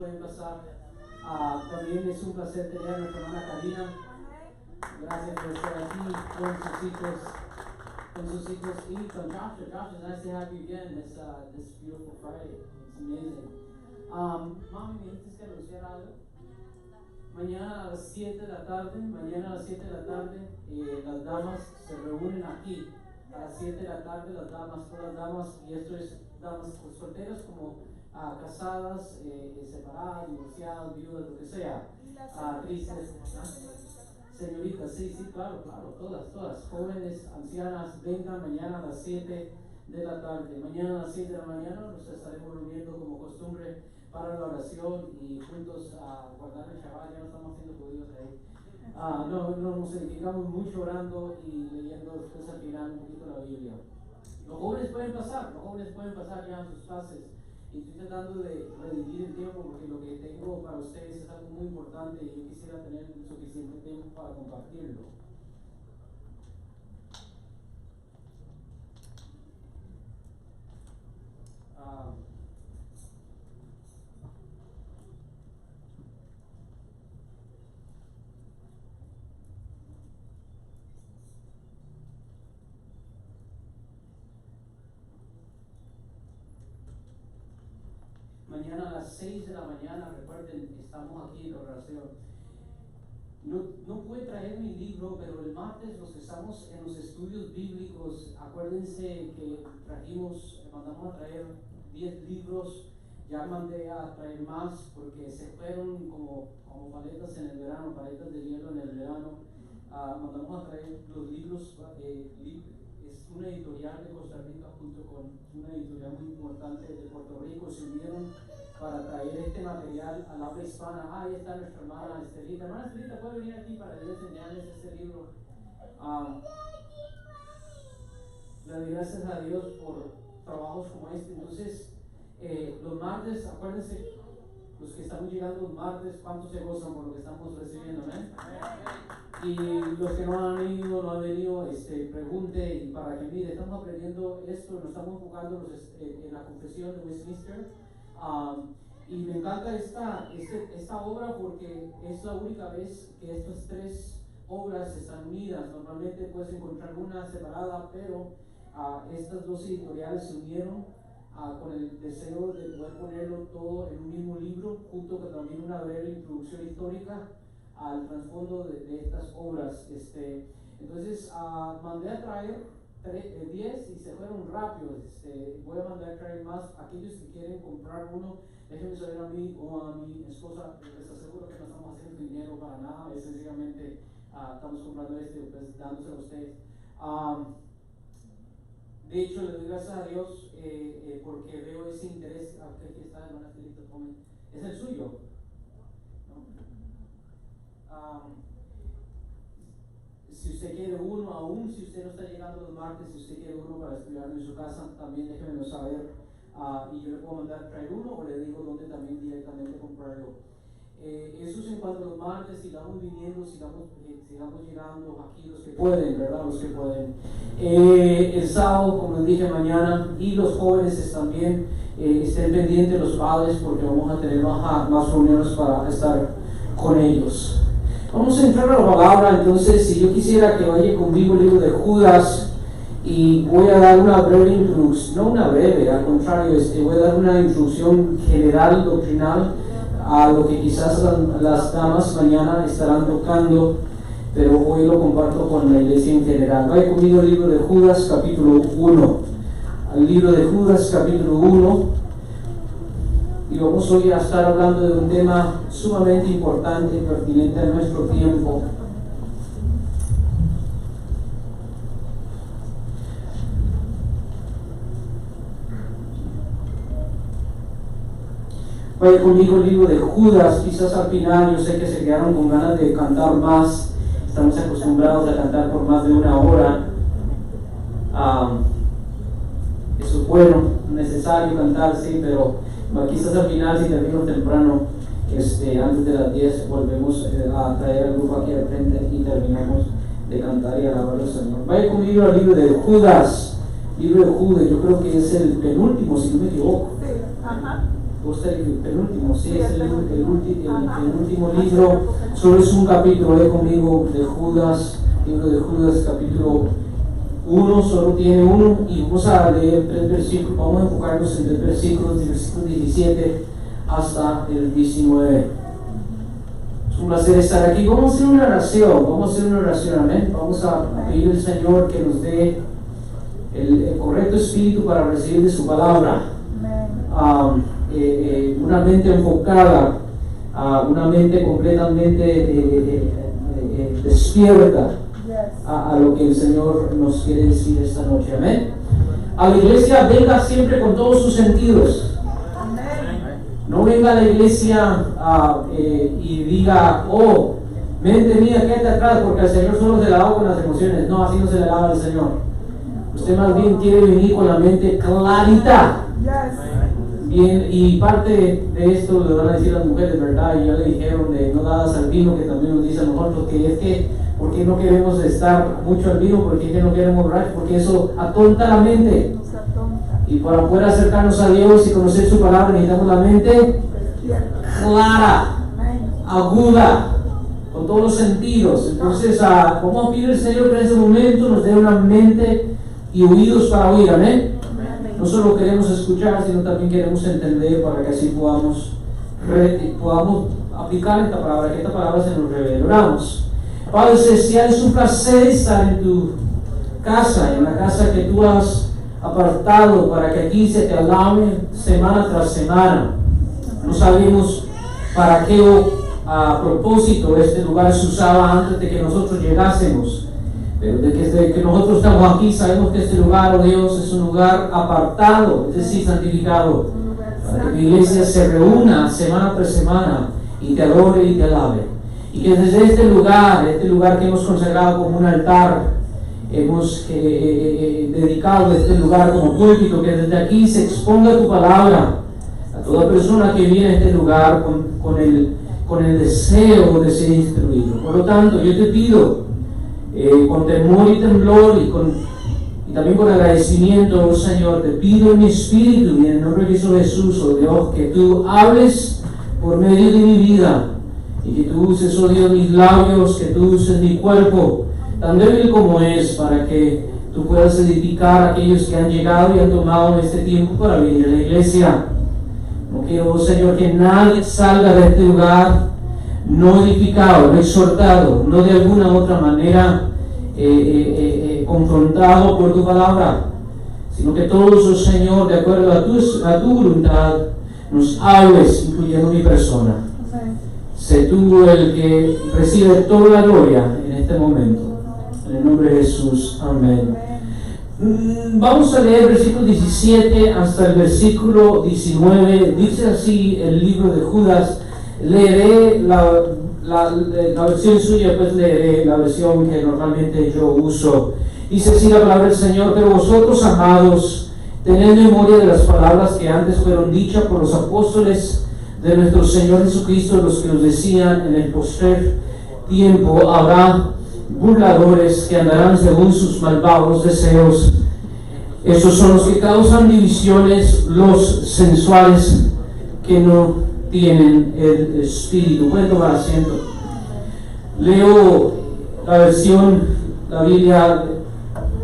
Pueden pasar. También es un placer tener a nuestra hermana Karina. Gracias por estar aquí con sus hijos y con Joshua. Joshua, it's nice to have you again this beautiful Friday. It's amazing. Mami, me dijiste que anunciar algo. Mañana a las 7 de la tarde, las damas se reúnen aquí. A las 7 de la tarde, las damas, todas las damas, y esto es damas solteras como casadas, separadas, divorciadas, viudas, lo que sea, tristes, señoritas, sí, claro, todas, jóvenes, ancianas, vengan mañana a las 7 de la tarde. Mañana a las 7 de la mañana nos estaremos reuniendo como costumbre para la oración y juntos a guardar el Shabbat. Ya no estamos haciendo judíos ahí. Nos edificamos mucho orando y leyendo después al final un poquito la Biblia. Los jóvenes pueden pasar ya a sus clases. Y estoy tratando de redividir el tiempo porque lo que tengo para ustedes es algo muy importante y yo quisiera tener suficiente tiempo para compartirlo. Mañana a las 6 de la mañana, recuerden, estamos aquí en la oración. No pude traer mi libro, pero el martes los que estamos en los estudios bíblicos, acuérdense que mandamos a traer 10 libros, ya mandé a traer más porque se fueron como paletas en el verano, paletas de hielo en el verano. Mandamos a traer los libros, es una editorial de Costa Rica junto con una editorial muy importante de Puerto Rico, se unieron para traer este material al habla hispana. Ahí está nuestra hermana Estelita. Hermana Estelita, ¿puede venir aquí para enseñarles este libro? Le doy gracias a Dios por trabajos como este. Entonces, los martes, acuérdense, los que estamos llegando los martes, ¿cuántos se gozan por lo que estamos recibiendo? Y los que no han venido, pregunte y para que mire, estamos aprendiendo esto, nos estamos enfocando en la confesión de Westminster. Y me encanta esta obra porque es la única vez que estas tres obras están unidas. Normalmente puedes encontrar una separada, pero estas dos editoriales se unieron con el deseo de poder ponerlo todo en un mismo libro, junto con también una breve introducción histórica al trasfondo de estas obras. Entonces mandé a traer 10 y se fueron rápidos. Voy a mandar a traer más. Aquellos que quieren comprar uno, déjenme saber a mí o a mi esposa. Les aseguro que no estamos haciendo dinero para nada, es sencillamente estamos comprando pues dándoselo a ustedes. De hecho, le doy gracias a Dios porque veo ese interés. Aquí está, hermana Estelita, es el suyo, ¿no? Si usted quiere uno, aún si usted no está llegando los martes, si usted quiere uno para estudiarlo en su casa, también déjenmelo saber y yo le puedo mandar traer uno o le digo dónde también directamente comprarlo. Eso es en cuanto a los martes, sigamos viniendo, sigamos llegando aquí los que pueden, ¿verdad? Los que pueden. El sábado, como les dije, mañana, y los jóvenes también, estén pendientes los padres porque vamos a tener más reuniones para estar con ellos. Vamos a entrar a la palabra. Entonces, si yo quisiera que vaya conmigo el libro de Judas, y voy a dar una breve introducción, no una breve, al contrario, voy a dar una introducción general, doctrinal, a lo que quizás las damas mañana estarán tocando, pero hoy lo comparto con la iglesia en general. Vaya conmigo el libro de Judas, capítulo 1. Al libro de Judas, capítulo 1. Y vamos hoy a estar hablando de un tema sumamente importante y pertinente a nuestro tiempo. Vaya conmigo el libro de Judas. Quizás al final, yo sé que se quedaron con ganas de cantar más. Estamos acostumbrados a cantar por más de una hora. Eso es bueno, necesario cantar, sí, pero quizás al final, si termino temprano, antes de las 10, volvemos a traer al grupo aquí al frente y terminamos de cantar y alabar al Señor. Vaya conmigo al libro de Judas. Libro de Judas, yo creo que es el penúltimo, si no me equivoco. Sí, ajá. el penúltimo, sí, es el último libro, solo es un capítulo, ve conmigo, de Judas, libro de Judas, capítulo 1, solo tiene uno, y vamos a leer 3 versículos, vamos a enfocarnos en 3 versículos, del versículo 17 hasta el 19. Es un placer estar aquí. Vamos a hacer una oración, amén. Vamos a pedir al Señor que nos dé el correcto espíritu para recibir de su palabra. Una mente enfocada, una mente completamente despierta a lo que el Señor nos quiere decir esta noche, amén. A la iglesia venga siempre con todos sus sentidos. No venga a la iglesia y diga, oh, mente mía, quédate atrás, porque el Señor solo se lava con las emociones. No, así no se le lava al Señor. Usted más bien quiere venir con la mente clarita. Bien, y parte de esto le van a decir las mujeres, ¿verdad? Y ya le dijeron de no dadas al vino, que también nos dice a nosotros, que es que, ¿por qué no queremos estar mucho al vino? ¿Por qué no queremos borrar? Porque eso atonta la mente. Y para poder acercarnos a Dios y conocer su palabra necesitamos la mente clara, aguda, con todos los sentidos. Entonces, vamos a pedir al Señor que en ese momento nos dé una mente y oídos para oír, amén. No solo queremos escuchar, sino también queremos entender para que así podamos aplicar esta palabra, que esta palabra se nos revele. Oramos. Padre Celestial, es un placer estar en tu casa, en la casa que tú has apartado para que aquí se te alabe semana tras semana. No sabemos para qué propósito este lugar se usaba antes de que nosotros llegásemos, pero desde que nosotros estamos aquí sabemos que este lugar, oh Dios, es un lugar apartado, es decir, santificado, para que tu iglesia se reúna semana tras semana y te adore y te alabe. Y que desde este lugar que hemos consagrado como un altar, hemos dedicado este lugar como púlpito, que desde aquí se exponga tu palabra a toda persona que viene a este lugar con el deseo de ser instruido. Por lo tanto, yo te pido con temor y temblor y también con agradecimiento, oh Señor, te pido en mi espíritu y en el nombre de Jesús, oh Dios, que tú hables por medio de mi vida y que tú uses, oh Dios, mis labios, que tú uses mi cuerpo, tan débil como es, para que tú puedas edificar a aquellos que han llegado y han tomado este tiempo para venir a la iglesia. No quiero, oh Señor, que nadie salga de este lugar no edificado, no exhortado, no de alguna otra manera confrontado por tu palabra, sino que todos, oh Señor, de acuerdo a tu voluntad, nos hables, incluyendo mi persona. Sé tú el que recibe toda la gloria en este momento. En el nombre de Jesús, amén. Vamos a leer el versículo 17 hasta el versículo 19. Dice así el libro de Judas. Leeré la versión suya, pues leeré la versión que normalmente yo uso. Dice así la palabra del Señor: pero vosotros, amados, tened memoria de las palabras que antes fueron dichas por los apóstoles de nuestro Señor Jesucristo, los que os decían: en el postrer tiempo habrá burladores que andarán según sus malvados deseos. Estos son los que causan divisiones, los sensuales, que no tienen el espíritu. Pueden tomar asiento. Leo la versión, la Biblia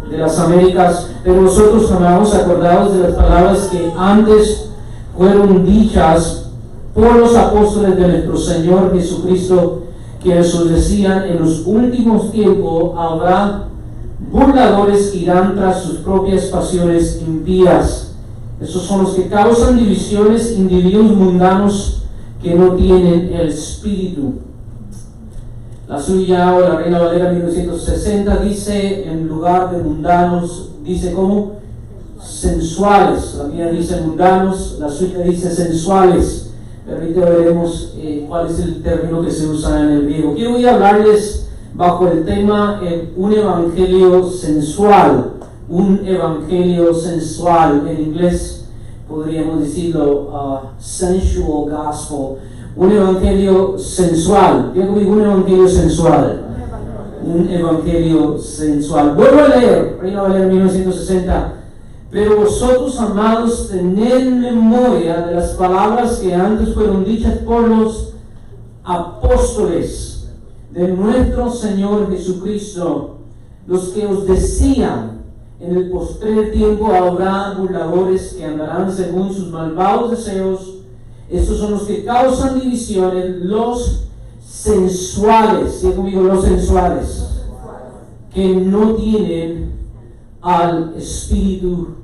de las Américas. Pero vosotros, amados, acordaos de las palabras que antes fueron dichas por los apóstoles de nuestro Señor Jesucristo, que os decían: en los últimos tiempos habrá burladores que irán tras sus propias pasiones impías. Esos son los que causan divisiones, individuos mundanos que no tienen el espíritu. La suya, o la Reina Valera 1960, dice, en lugar de mundanos, dice como sensuales. La mía dice mundanos, la suya dice sensuales. Pero ahorita veremos cuál es el término que se usa en el griego. Quiero hoy hablarles bajo el tema un evangelio sensual. Un evangelio sensual. En inglés podríamos decirlo sensual gospel. Un evangelio sensual. Yo digo un evangelio sensual. Un evangelio sensual. Vuelvo a leer, Reina Valera 1960. Pero vosotros, amados, tened memoria de las palabras que antes fueron dichas por los apóstoles de nuestro Señor Jesucristo, los que os decían: en el postrer tiempo habrá burladores que andarán según sus malvados deseos. Estos son los que causan divisiones, los sensuales, ¿sí conmigo? Los sensuales, que no tienen al Espíritu,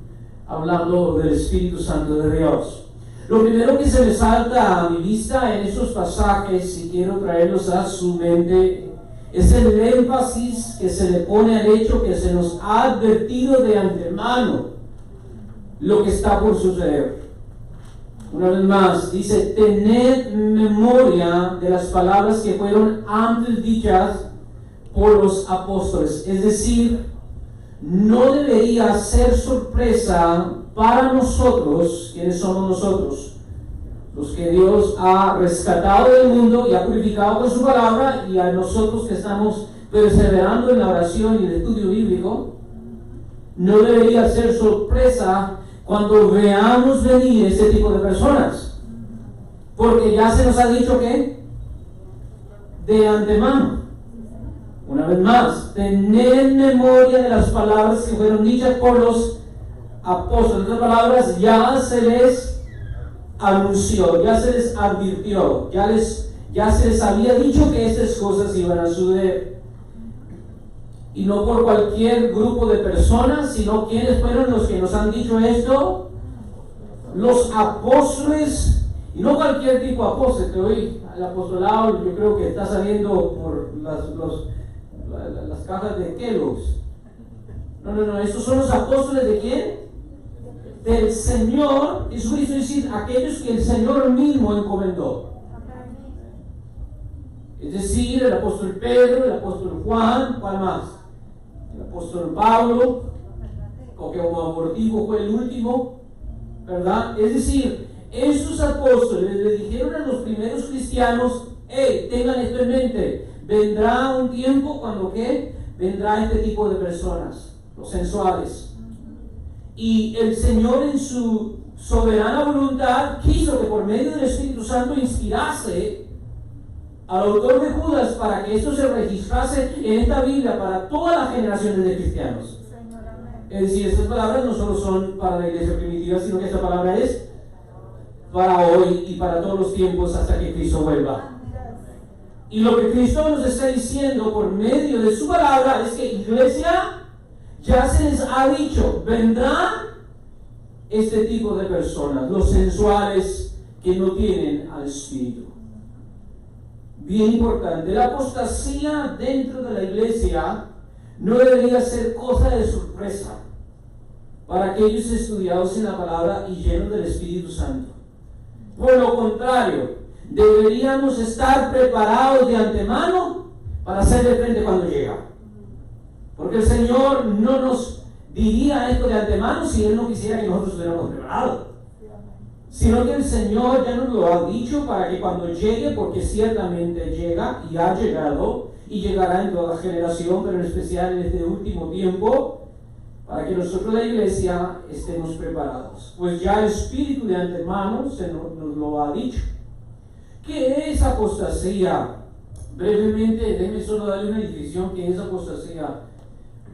hablando del Espíritu Santo de Dios. Lo primero que se me salta a mi vista en estos pasajes, y quiero traerlos a su mente, es el énfasis que se le pone al hecho que se nos ha advertido de antemano lo que está por suceder. Una vez más, dice: tened memoria de las palabras que fueron antes dichas por los apóstoles. Es decir, no debería ser sorpresa para nosotros. ¿Quiénes somos nosotros? Los que Dios ha rescatado del mundo y ha purificado con su palabra, y a nosotros que estamos perseverando en la oración y el estudio bíblico. No debería ser sorpresa cuando veamos venir este tipo de personas, porque ya se nos ha dicho que de antemano. Una vez más, tened memoria de las palabras que fueron dichas por los apóstoles. En otras palabras, ya se les anunció, ya se les advirtió, ya se les había dicho que estas cosas iban a suceder. Y no por cualquier grupo de personas, sino quienes fueron los que nos han dicho esto: los apóstoles. Y no cualquier tipo de apóstol, que hoy el apostolado yo creo que está saliendo por las cajas de Kellogg's. No, estos son los apóstoles ¿de quién? Del Señor Jesucristo, es decir, aquellos que el Señor mismo encomendó. Es decir, el apóstol Pedro, el apóstol Juan, ¿cuál más? El apóstol Pablo, que como abortivo fue el último, ¿verdad? Es decir, esos apóstoles le dijeron a los primeros cristianos: hey, tengan esto en mente, vendrá un tiempo cuando ¿qué? Vendrá este tipo de personas, los sensuales. Y el Señor, en su soberana voluntad, quiso que por medio del Espíritu Santo inspirase al autor de Judas para que esto se registrase en esta Biblia para todas las generaciones de cristianos. Es decir, estas palabras no solo son para la iglesia primitiva, sino que esta palabra es para hoy y para todos los tiempos hasta que Cristo vuelva. Y lo que Cristo nos está diciendo por medio de su palabra es que, iglesia, ya se les ha dicho, vendrá este tipo de personas, los sensuales que no tienen al Espíritu. Bien importante, la apostasía dentro de la iglesia no debería ser cosa de sorpresa para aquellos estudiados en la palabra y llenos del Espíritu Santo. Por lo contrario, deberíamos estar preparados de antemano para hacerle frente cuando llega. Porque el Señor no nos diría esto de antemano si Él no quisiera que nosotros estuviéramos preparados. Sino que el Señor ya nos lo ha dicho para que cuando llegue, porque ciertamente llega y ha llegado y llegará en toda generación, pero en especial en este último tiempo, para que nosotros la iglesia estemos preparados. Pues ya el Espíritu de antemano nos lo ha dicho. ¿Qué es apostasía? Brevemente, déjenme solo darle una definición. ¿Qué es apostasía?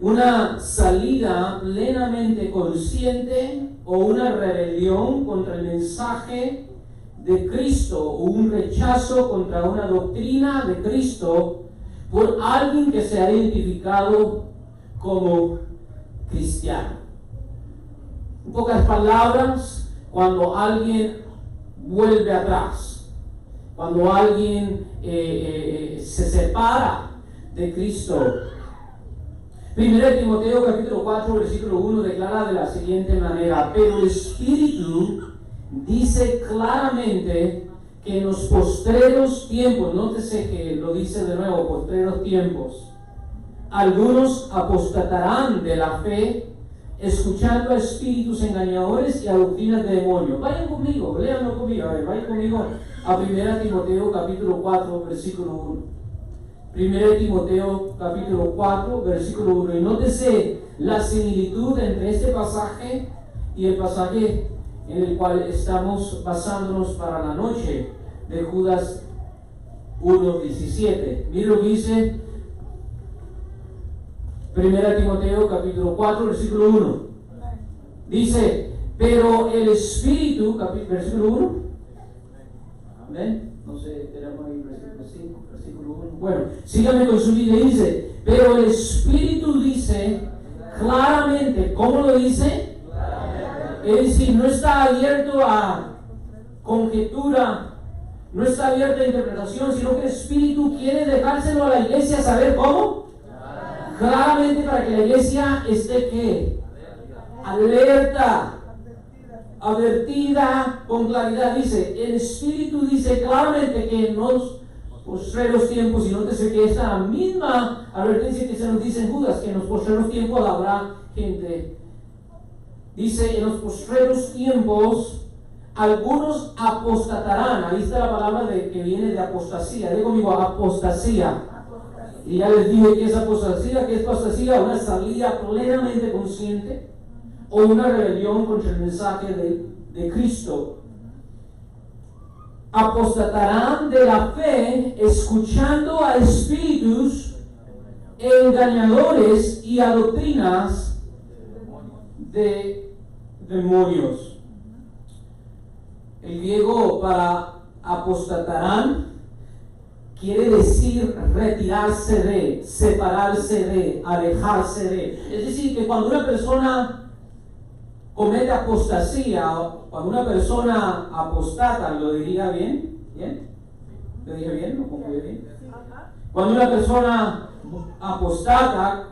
Una salida plenamente consciente o una rebelión contra el mensaje de Cristo, o un rechazo contra una doctrina de Cristo por alguien que se ha identificado como cristiano. En pocas palabras, cuando alguien vuelve atrás, cuando alguien se separa de Cristo. 1 Timoteo capítulo 4 versículo 1 declara de la siguiente manera: pero el Espíritu dice claramente que en los postreros tiempos, nótese que lo dice de nuevo, postreros tiempos, algunos apostatarán de la fe, escuchando a espíritus engañadores y a doctrinas de demonios. Vayan conmigo, léanlo conmigo, vayan conmigo a 1 Timoteo capítulo 4 versículo 1. 1 Timoteo capítulo 4 versículo 1. Y nótese la similitud entre este pasaje Y el pasaje en el cual estamos basándonos para la noche de Judas 1:17. Mira lo que dice 1 Timoteo capítulo 4 versículo 1. Dice, pero el Espíritu, versículo 1. Amén. No sé, tenemos ahí versículo 1. Bueno, síganme con su Biblia. Dice, pero el Espíritu dice claramente, ¿cómo lo dice? Es decir, no está abierto a conjetura, no está abierto a interpretación, sino que el Espíritu quiere dejárselo a la iglesia saber cómo. Claramente, para que la iglesia esté ¿qué? Alerta, advertida con claridad. Dice, el Espíritu dice claramente que en los postreros tiempos, y nótese que esta misma advertencia que se nos dice en Judas, que en los postreros tiempos habrá gente. Dice, en los postreros tiempos algunos apostatarán. Ahí está la palabra que viene de apostasía. Digo conmigo, apostasía. Y ya les dije que es apostasía. ¿Qué es apostasía? Una salida plenamente consciente o una rebelión contra el mensaje de Cristo. Apostatarán de la fe, escuchando a espíritus engañadores y a doctrinas de demonios. El griego para apostatarán quiere decir retirarse de, separarse de, alejarse de. Es decir, que cuando una persona comete apostasía, cuando una persona apostata, ¿lo diría bien? ¿Bien? ¿Lo dije bien? ¿Lo concluí bien? Cuando una persona apostata,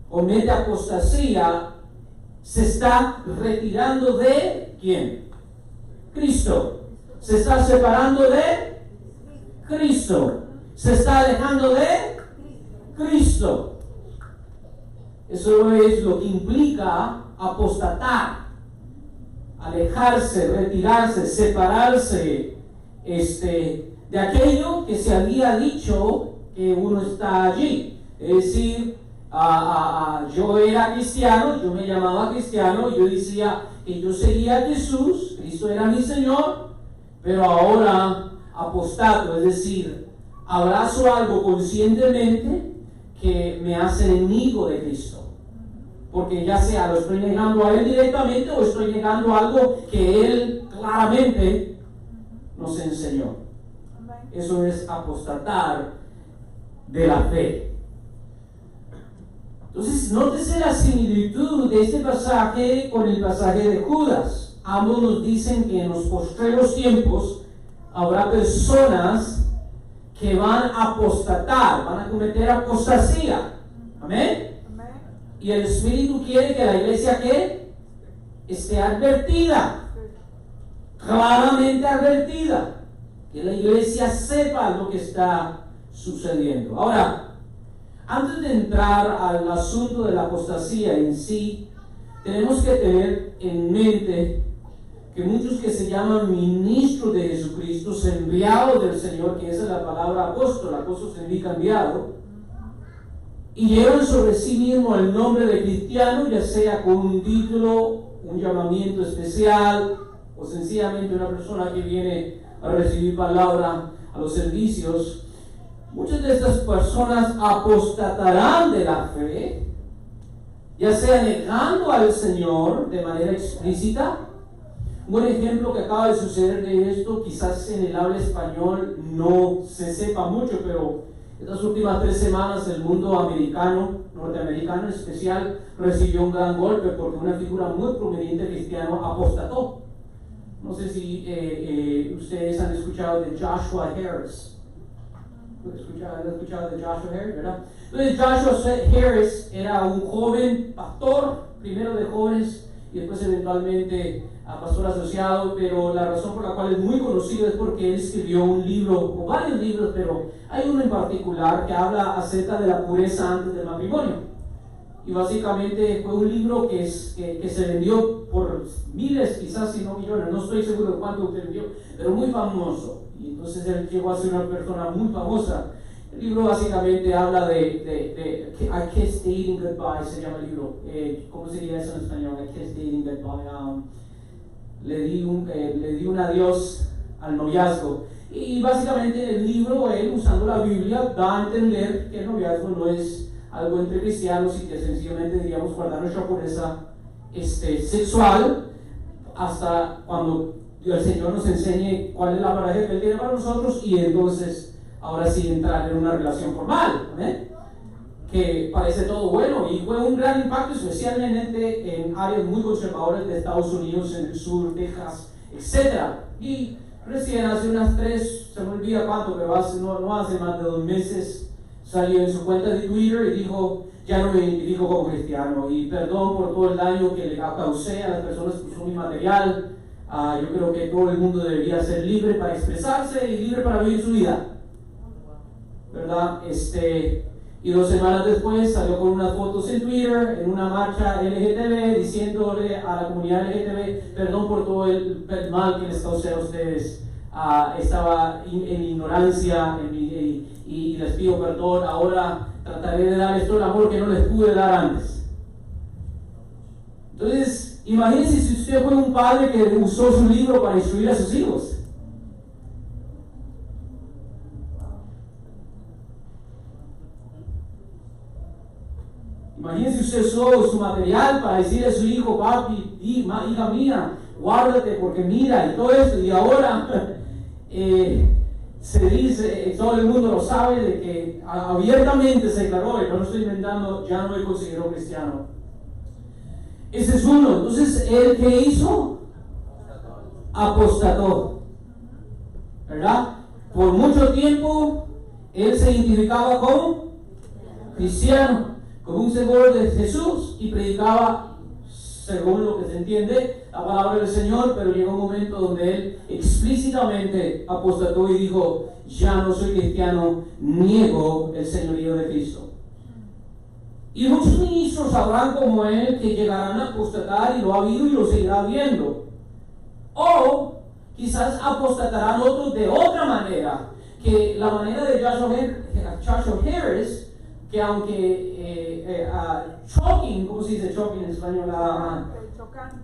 comete apostasía, se está retirando de ¿quién? Cristo. Se está separando de Cristo. Se está alejando de Cristo. Eso es lo que implica apostatar, alejarse, retirarse, separarse de aquello que se había dicho que uno está allí. Es decir, yo era cristiano, yo me llamaba cristiano, yo decía que yo seguía a Jesús, Cristo era mi Señor, pero ahora apostato, es decir, abrazo algo conscientemente que me hace enemigo de Cristo. Porque ya sea lo estoy negando a Él directamente o estoy negando algo que Él claramente nos enseñó. Eso es apostatar de la fe. Entonces, nótese la similitud de este pasaje con el pasaje de Judas. Ambos nos dicen que en los postreros tiempos habrá personas que van a apostatar, van a cometer apostasía. Amén. Y el Espíritu quiere que la iglesia ¿qué? Esté advertida, claramente advertida, que la iglesia sepa lo que está sucediendo. Ahora, antes de entrar al asunto de la apostasía en sí, tenemos que tener en mente que muchos que se llaman ministros de Jesucristo, enviados del Señor, que esa es la palabra apóstol significa enviado, y llevan sobre sí mismo el nombre de cristiano, ya sea con un título, un llamamiento especial, o sencillamente una persona que viene a recibir palabra a los servicios. Muchas de estas personas apostatarán de la fe, ya sea negando al Señor de manera explícita. Un buen ejemplo que acaba de suceder de esto, quizás en el habla español no se sepa mucho, pero estas últimas 3 semanas el mundo americano, norteamericano en especial, recibió un gran golpe porque una figura muy prominente cristiano apostató. No sé si ustedes han escuchado de Joshua Harris. ¿Han escuchado de Joshua Harris, verdad? Entonces Joshua Harris era un joven pastor, primero de jóvenes y después eventualmente pastor asociado, pero la razón por la cual es muy conocido es porque él escribió un libro, o varios libros, pero hay uno en particular que habla acerca de la pureza antes del matrimonio. Y básicamente fue un libro que se vendió por miles, quizás si no millones, no estoy seguro de cuánto se vendió, pero muy famoso. Y entonces él llegó a ser una persona muy famosa. El libro básicamente habla de I Kissed Dating Goodbye, se llama el libro. ¿Cómo sería eso en español? I Kissed Dating Goodbye. Le di un adiós al noviazgo. Y básicamente en el libro, él, usando la Biblia, da a entender que el noviazgo no es algo entre cristianos y que sencillamente deberíamos guardar nuestra pureza sexual hasta cuando el Señor nos enseñe cuál es la pareja que Él tiene para nosotros, y entonces ahora sí entrar en una relación formal, que parece todo bueno, y fue un gran impacto especialmente en áreas muy conservadoras de Estados Unidos, en el sur, Texas, etc. Y recién hace unas 3, se me olvida cuánto, pero no hace más de 2 meses, salió en su cuenta de Twitter y dijo: ya no me identifico como cristiano, y perdón por todo el daño que le causé a las personas que usó mi material. Yo creo que todo el mundo debería ser libre para expresarse y libre para vivir su vida, ¿verdad? Y 2 semanas después salió con unas fotos en Twitter, en una marcha LGTB, diciéndole a la comunidad LGTB: perdón por todo el mal que les causé a ustedes. Estaba en ignorancia y les pido perdón. Ahora trataré de darles todo el amor que no les pude dar antes. Entonces, imagínense si usted fue un padre que usó su libro para instruir a sus hijos. Imagínense usted usó su material para decirle a su hijo: papi, hija mía, guárdate porque mira, y todo esto. Y ahora se dice, todo el mundo lo sabe, de que abiertamente se declaró, y no lo estoy inventando, ya no me considero cristiano. Ese es uno. Entonces, ¿él qué hizo? Apostató, ¿verdad? Por mucho tiempo él se identificaba como cristiano, como un seguidor de Jesús, y predicaba, según lo que se entiende, la palabra del Señor, pero llegó un momento donde él explícitamente apostató y dijo: ya no soy cristiano, niego el señorío de Cristo. Y muchos ministros habrán como él que llegarán a apostatar, y lo ha habido y lo seguirá viendo. O quizás apostatarán otros de otra manera, que la manera de Joshua Harris, que aunque shocking, ¿cómo se dice shocking en español?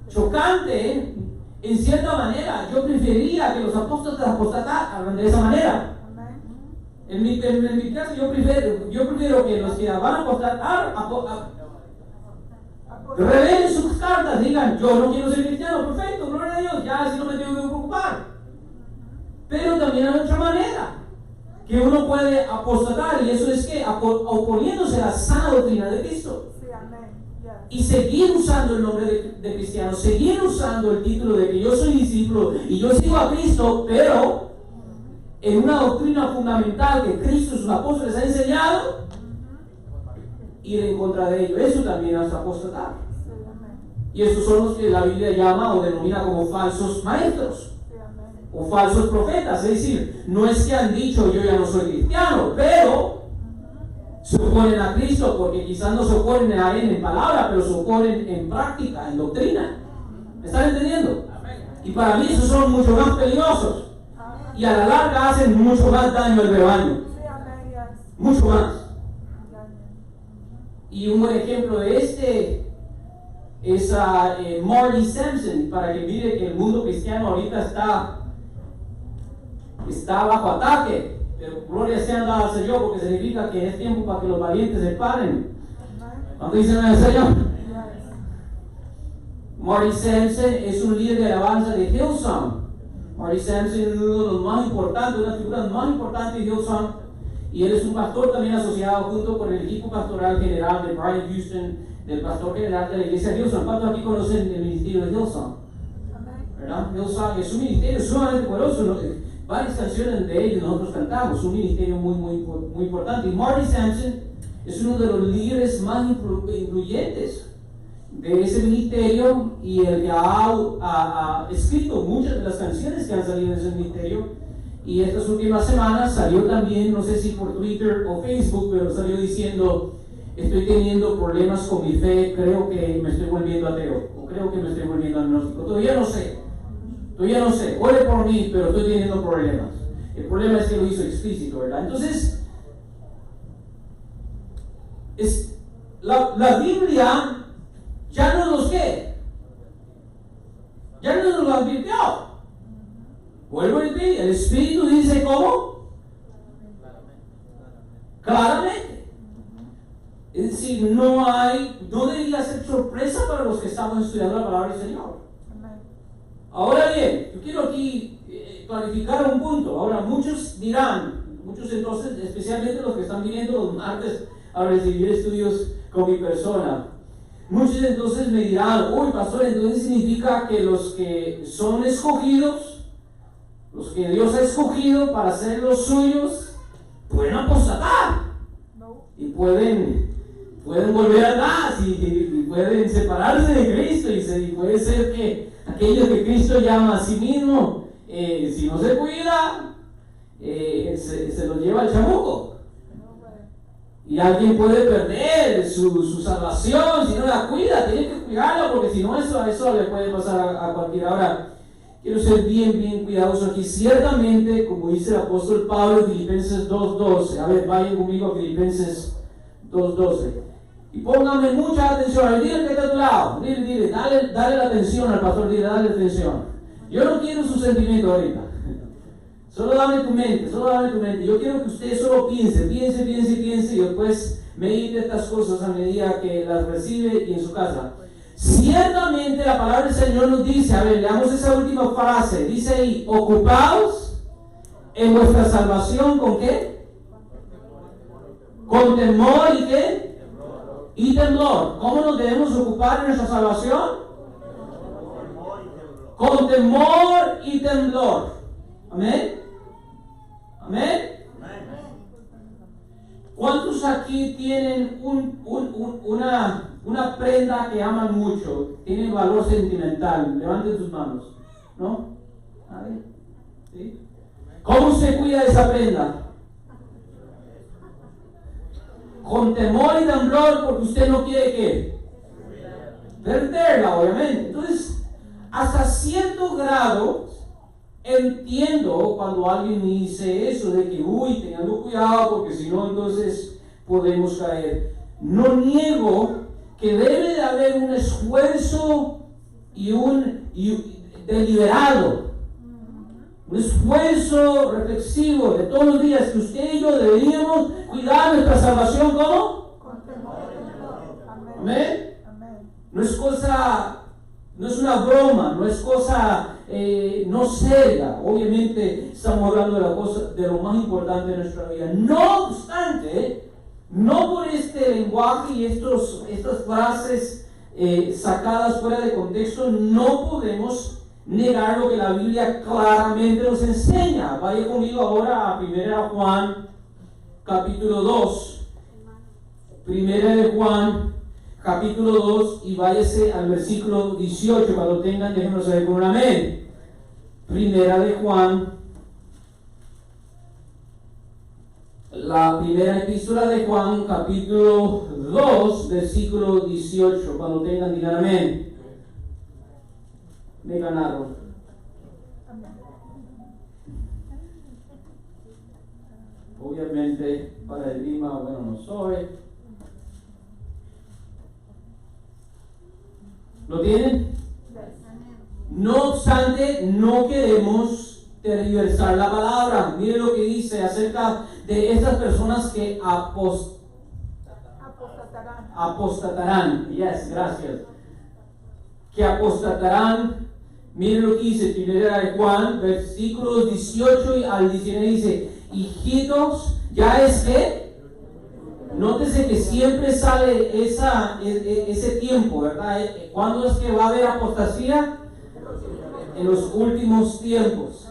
Chocante, en cierta manera, yo preferiría que los apóstatas apostataran de esa manera. En mi caso, yo prefiero que los que van a apostatar revelen sus cartas, digan: yo no quiero ser cristiano, perfecto, gloria a Dios, ya así no me tengo que preocupar. Pero también hay otra manera que uno puede apostatar, y eso es que oponiéndose a la sana doctrina de Cristo. Y seguir usando el nombre de cristiano, seguir usando el título de que yo soy discípulo y yo sigo a Cristo, pero en una doctrina fundamental que Cristo y sus apóstoles han enseñado, ir en contra de ello. Eso también es apostatar. Y esos son los que la Biblia llama o denomina como falsos maestros o falsos profetas. Es decir, no es que han dicho: yo ya no soy cristiano, pero se oponen a Cristo, porque quizás no se oponen a Él en palabra, pero se oponen en práctica, en doctrina. ¿Me están entendiendo? Y para mí esos son mucho más peligrosos, y a la larga hacen mucho más daño al rebaño, mucho más. Y un buen ejemplo de es Marty Sampson, para que mire que el mundo cristiano ahorita está bajo ataque. Pero gloria sea dada al Señor, porque significa que es tiempo para que los valientes se paren. ¿Cuánto dicen el Señor? Marty Sampson es un líder de alabanza de Hillsong. Marty Sampson es uno de los más importantes, una de las figuras más importantes de Hillsong, y él es un pastor también asociado junto con el equipo pastoral general de Brian Houston, del pastor general de la iglesia de Hillsong. ¿Cuántos aquí conocen el ministerio de Hillsong? ¿Verdad? Hillsong es un ministerio sumamente poderoso, ¿no? Varias canciones de ellos nosotros cantamos, un ministerio muy importante. Y Marty Sampson es uno de los líderes más influyentes de ese ministerio, y el que ha escrito muchas de las canciones que han salido de ese ministerio. Y estas últimas semanas salió también, no sé si por Twitter o Facebook, pero salió diciendo: estoy teniendo problemas con mi fe, creo que me estoy volviendo ateo, o creo que me estoy volviendo agnóstico, todavía no sé, ore por mí, pero estoy teniendo problemas. El problema es que lo hizo explícito, ¿verdad? Entonces, La Biblia ya no nos ¿qué? Ya no nos lo advirtió. Vuelvo a repetir, el Espíritu dice ¿cómo? Claramente. Es decir, no debería ser sorpresa para los que estamos estudiando la palabra del Señor. Ahora bien, yo quiero aquí clarificar un punto. Ahora, muchos entonces, especialmente los que están viniendo los martes a recibir estudios con mi persona, muchos entonces me dirán, uy, pastor, entonces significa que los que son escogidos, los que Dios ha escogido para ser los suyos, pueden apostatar y pueden volver atrás y pueden separarse de Cristo y puede ser que aquello que Cristo llama a sí mismo, si no se cuida, se lo lleva al chamuco. Y alguien puede perder su salvación si no la cuida. Tiene que cuidarla porque si no eso le puede pasar a cualquiera. Ahora, quiero ser bien cuidadoso aquí. Ciertamente, como dice el apóstol Pablo en Filipenses 2:12. A ver, vayan conmigo a Filipenses 2:12. Y pónganme mucha atención. A ver, dile que está a tu lado. Dile, dale la atención al pastor. Dile, dale atención. Yo no quiero su sentimiento ahorita. Solo dame tu mente. Yo quiero que usted solo piense y después medite estas cosas a medida que las recibe y en su casa. Ciertamente la palabra del Señor nos dice, a ver, leamos esa última frase. Dice ahí, ocupaos en vuestra salvación, ¿con qué? Con temor y ¿qué? Y temblor. ¿Cómo nos debemos ocupar en nuestra salvación? Con temor y temblor. Amén. Amén. ¿Cuántos aquí tienen una prenda que aman mucho? Tienen valor sentimental. Levanten sus manos. ¿No? A ver. ¿Sí? ¿Cómo se cuida de esa prenda? Con temor y temblor, porque usted no quiere ¿qué? Perderla, obviamente. Entonces, hasta cierto grado, entiendo cuando alguien me dice eso, de que, teniendo cuidado, porque si no, entonces podemos caer. No niego que debe de haber un esfuerzo deliberado, un esfuerzo reflexivo de todos los días, que usted y yo deberíamos cuidar nuestra salvación, ¿cómo? Con temor y temblor. Amén. No es una broma, no es cosa no seria. Obviamente estamos hablando de lo más importante de nuestra vida. No obstante, no por este lenguaje y estas frases sacadas fuera de contexto, no podemos negar lo que la Biblia claramente nos enseña. Vaya conmigo ahora a 1 Juan capítulo 2. 1 Juan capítulo 2 y váyase al versículo 18. Cuando tengan, déjenme saber con un amén. 1 Juan, la primera epístola de Juan, capítulo 2, versículo 18. Cuando tengan, digan amén. Me ganaron. Obviamente, para el Lima, bueno, no soy. ¿Lo tienen? No obstante, no queremos tergiversar la palabra. Miren lo que dice acerca de estas personas que apostatarán. Yes, gracias. Que apostatarán. Miren lo que dice 1 Juan, versículos 18 al 19, dice, hijitos, ya es que nótese que siempre sale ese tiempo, ¿verdad? ¿Cuándo es que va a haber apostasía? En los últimos tiempos.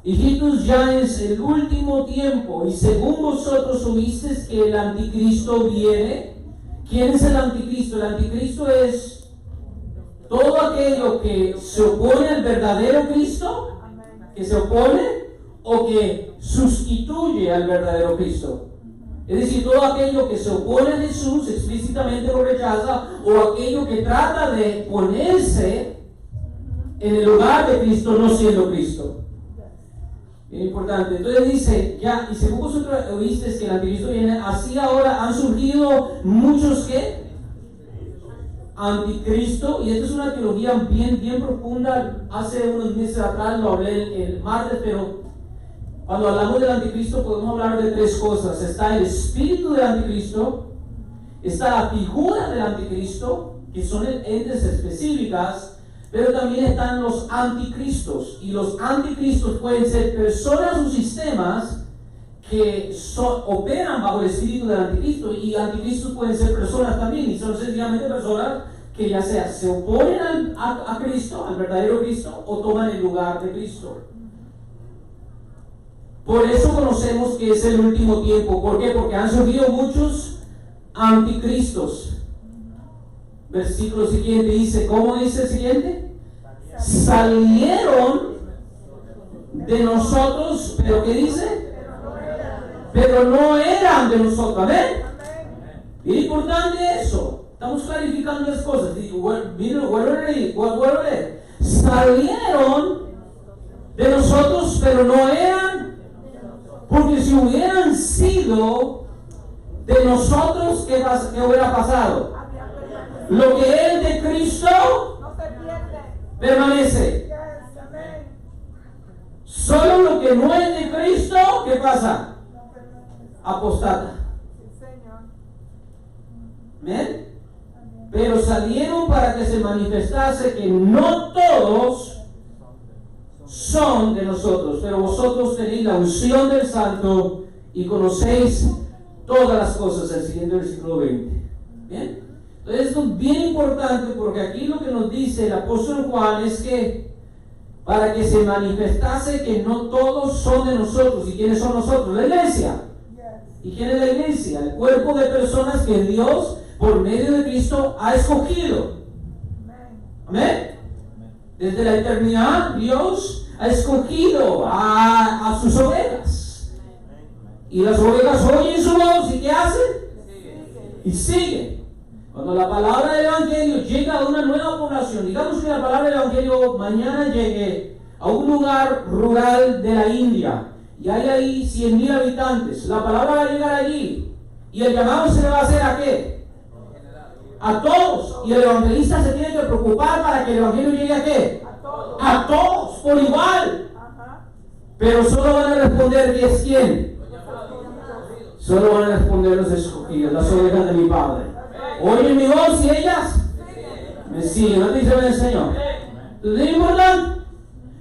Hijitos, ya es el último tiempo, y según vosotros oísteis que el anticristo viene. ¿Quién es el anticristo? El anticristo es todo aquello que se opone al verdadero Cristo, que se opone o que sustituye al verdadero Cristo. Es decir, todo aquello que se opone a Jesús explícitamente lo rechaza, o aquello que trata de ponerse en el lugar de Cristo no siendo Cristo. Bien importante. Entonces dice, ya, y según vosotros oísteis que el anticristo viene, así ahora han surgido muchos que anticristo, y esta es una teología bien profunda. Hace unos meses atrás lo hablé el martes, pero cuando hablamos del anticristo podemos hablar de tres cosas. Está el espíritu del anticristo, está la figura del anticristo, que son entes específicas, pero también están los anticristos, y los anticristos pueden ser personas o sistemas que operan bajo el espíritu del anticristo, y anticristos pueden ser personas también, y son sencillamente personas que ya sea se oponen a Cristo, al verdadero Cristo, o toman el lugar de Cristo. Por eso conocemos que es el último tiempo. ¿Por qué? Porque han surgido muchos anticristos. Versículo siguiente dice, ¿cómo dice el siguiente? Salieron de nosotros, ¿pero qué dice? Pero no eran de nosotros. ¿Amén? Es importante eso. Estamos clarificando las cosas. Vuelvo a leer. Salieron de nosotros, pero no eran. Porque si hubieran sido de nosotros, ¿qué hubiera pasado? Lo que es de Cristo permanece. Solo lo que no es de Cristo, ¿qué pasa? Apostata. ¿Ven? Pero salieron para que se manifestase que no todos son de nosotros, pero vosotros tenéis la unción del Santo y conocéis todas las cosas. El siguiente versículo 20. ¿Bien? Entonces esto es bien importante, porque aquí lo que nos dice el apóstol Juan es que para que se manifestase que no todos son de nosotros. ¿Y quiénes son nosotros? La iglesia. ¿Y quién es la iglesia? El cuerpo de personas que Dios, por medio de Cristo, ha escogido. Amén. Desde la eternidad, Dios ha escogido a sus ovejas. Y las ovejas oyen su voz, ¿y qué hacen? Y siguen. Cuando la palabra del Evangelio llega a una nueva población, digamos que la palabra del Evangelio mañana llegue a un lugar rural de la India, y hay ahí 100,000 habitantes, la palabra va a llegar allí, y el llamado se le va a hacer ¿a qué? A todos. Y el evangelista se tiene que preocupar para que el evangelio llegue ¿a qué? A todos, por igual. Pero solo van a responder ¿quién es quién? Solo van a responder los escogidos, las ovejas de mi Padre. Oyen mi voz y ellas me siguen. ¿No dice el Señor? Entonces es importante.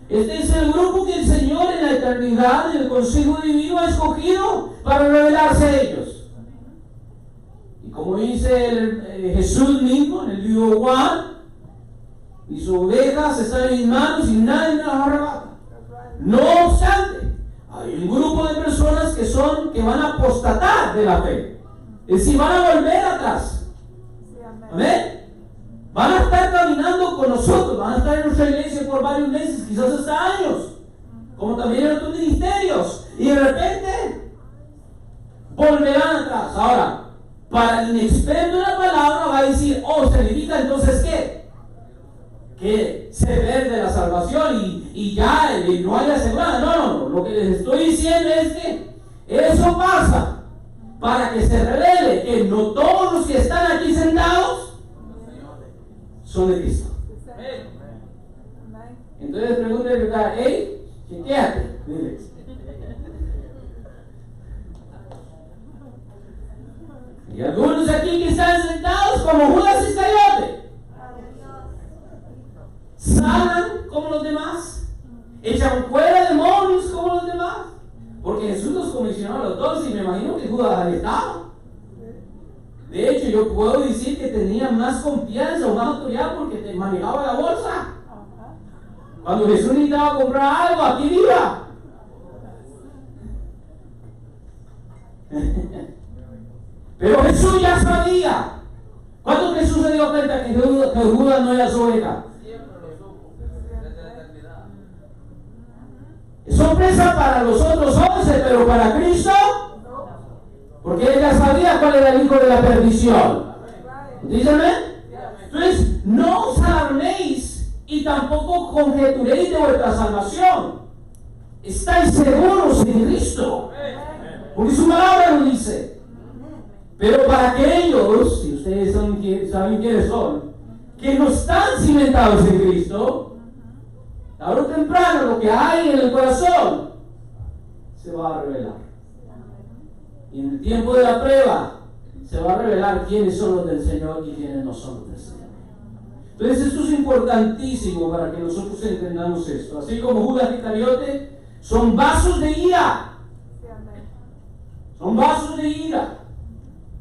Este es el grupo que el Señor en la eternidad, en el consejo divino, ha escogido para revelarse a ellos. Y como dice Jesús mismo en el libro de Juan, mis ovejas están en mis manos y nadie me las arrebata. No obstante, hay un grupo de personas que van a apostatar de la fe. Es decir, van a volver atrás. Amén. Van a estar caminando con nosotros, van a estar en nuestra iglesia por varios meses, quizás hasta años, como también en otros ministerios, y de repente volverán atrás. Ahora, para el inexperto de la palabra va a decir, significa entonces ¿qué? Que se pierde la salvación y ya no hay asegurada. No, lo que les estoy diciendo es que eso pasa para que se revele que no todos los que están aquí sentados son de Cristo. Entonces pregúntale, hey, chequéate. Y algunos aquí que están sentados como Judas Iscariote sanan como los demás, echan fuera demonios como los demás, porque Jesús los comisionó a los 12 y me imagino que Judas había estado. De hecho, yo puedo decir que tenía más confianza o más autoridad porque te manejaba la bolsa. Cuando Jesús necesitaba comprar algo, aquí iba. Pero Jesús ya sabía. ¿Cuándo Jesús se dio cuenta que Judas no era su oveja? Es sorpresa para los otros 11, pero para Cristo, porque él ya sabía cuál era el hijo de la perdición. ¿Díganme? Entonces, no os alarméis y tampoco conjeturéis de vuestra salvación. Estáis seguros en Cristo. Porque su palabra lo dice. Pero para aquellos, si ustedes saben quiénes son, que no están cimentados en Cristo, tarde o temprano lo que hay en el corazón se va a revelar. Y en el tiempo de la prueba se va a revelar quiénes son los del Señor y quiénes no son los del Señor. Entonces esto es importantísimo para que nosotros entendamos esto. Así como Judas Iscariote, son vasos de ira. Son vasos de ira.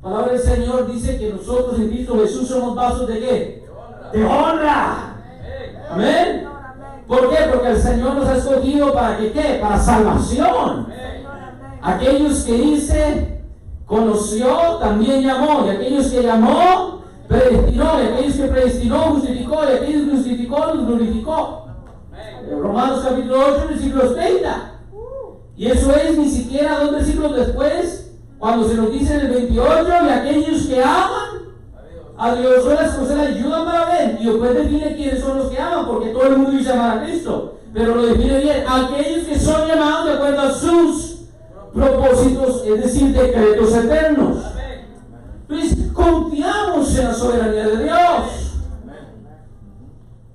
La palabra del Señor dice que nosotros en Cristo Jesús somos vasos de ¿qué? De honra. Amén. ¿Por qué? Porque el Señor nos ha escogido para que ¿qué? Para salvación. Aquellos que dice, conoció, también llamó. Y aquellos que llamó, predestinó. Y aquellos que predestinó, justificó. Y aquellos que justificó, los glorificó. Romanos capítulo 8, versículos 30. Y eso es ni siquiera 2 versículos después, cuando se nos dice en el 28, y aquellos que aman a Dios son las cosas le ayudan para ver. Y después define quiénes son los que aman, porque todo el mundo dice amar a Cristo. Pero lo define bien, aquellos que son llamados de acuerdo a sus propósitos, es decir, decretos eternos. Entonces, confiamos en la soberanía de Dios.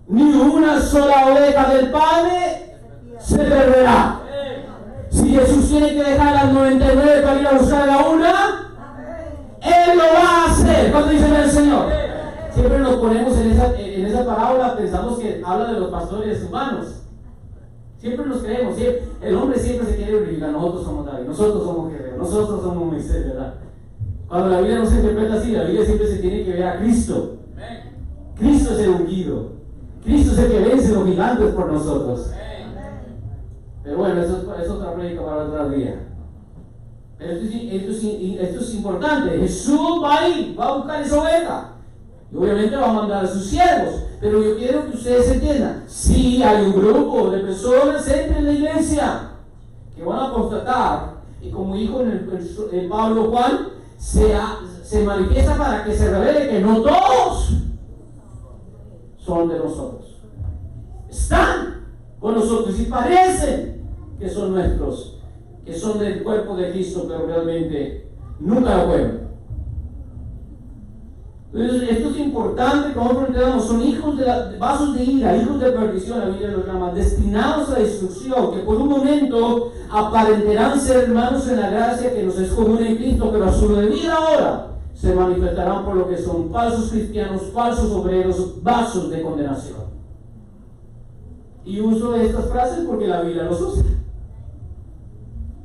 Ni una sola oveja del Padre se perderá. Si Jesús tiene que dejar las 99 para ir a buscar a la una, Él lo va a hacer. ¿Cuándo dicen el Señor? Siempre nos ponemos en esa parábola, pensamos que habla de los pastores humanos. Siempre nos creemos, el hombre siempre se quiere glorificar. Nosotros somos David, nosotros somos guerreros, nosotros somos Moisés, ¿verdad? Cuando la Biblia no se interpreta así, la Biblia siempre se tiene que ver a Cristo. Cristo es el ungido. Cristo es el que vence los gigantes por nosotros. Pero bueno, eso es otra prédica para otro día. Pero esto es importante. Jesús va a ir, va a buscar esa oveja. Y obviamente va a mandar a sus siervos. Pero yo quiero que ustedes entiendan, si hay un grupo de personas entre la iglesia que van a constatar, y como dijo el Pablo Juan, se manifiesta para que se revele que no todos son de nosotros. Están con nosotros y parecen que son nuestros, que son del cuerpo de Cristo, pero realmente nunca lo fueron. Entonces, esto es importante que nosotros entendamos. Son hijos de vasos de ira, hijos de perdición, la Biblia los llama, destinados a destrucción, que por un momento aparentarán ser hermanos en la gracia que nos es común en Cristo, pero a su debida hora se manifestarán por lo que son falsos cristianos, falsos obreros, vasos de condenación. Y uso estas frases porque la Biblia los usa.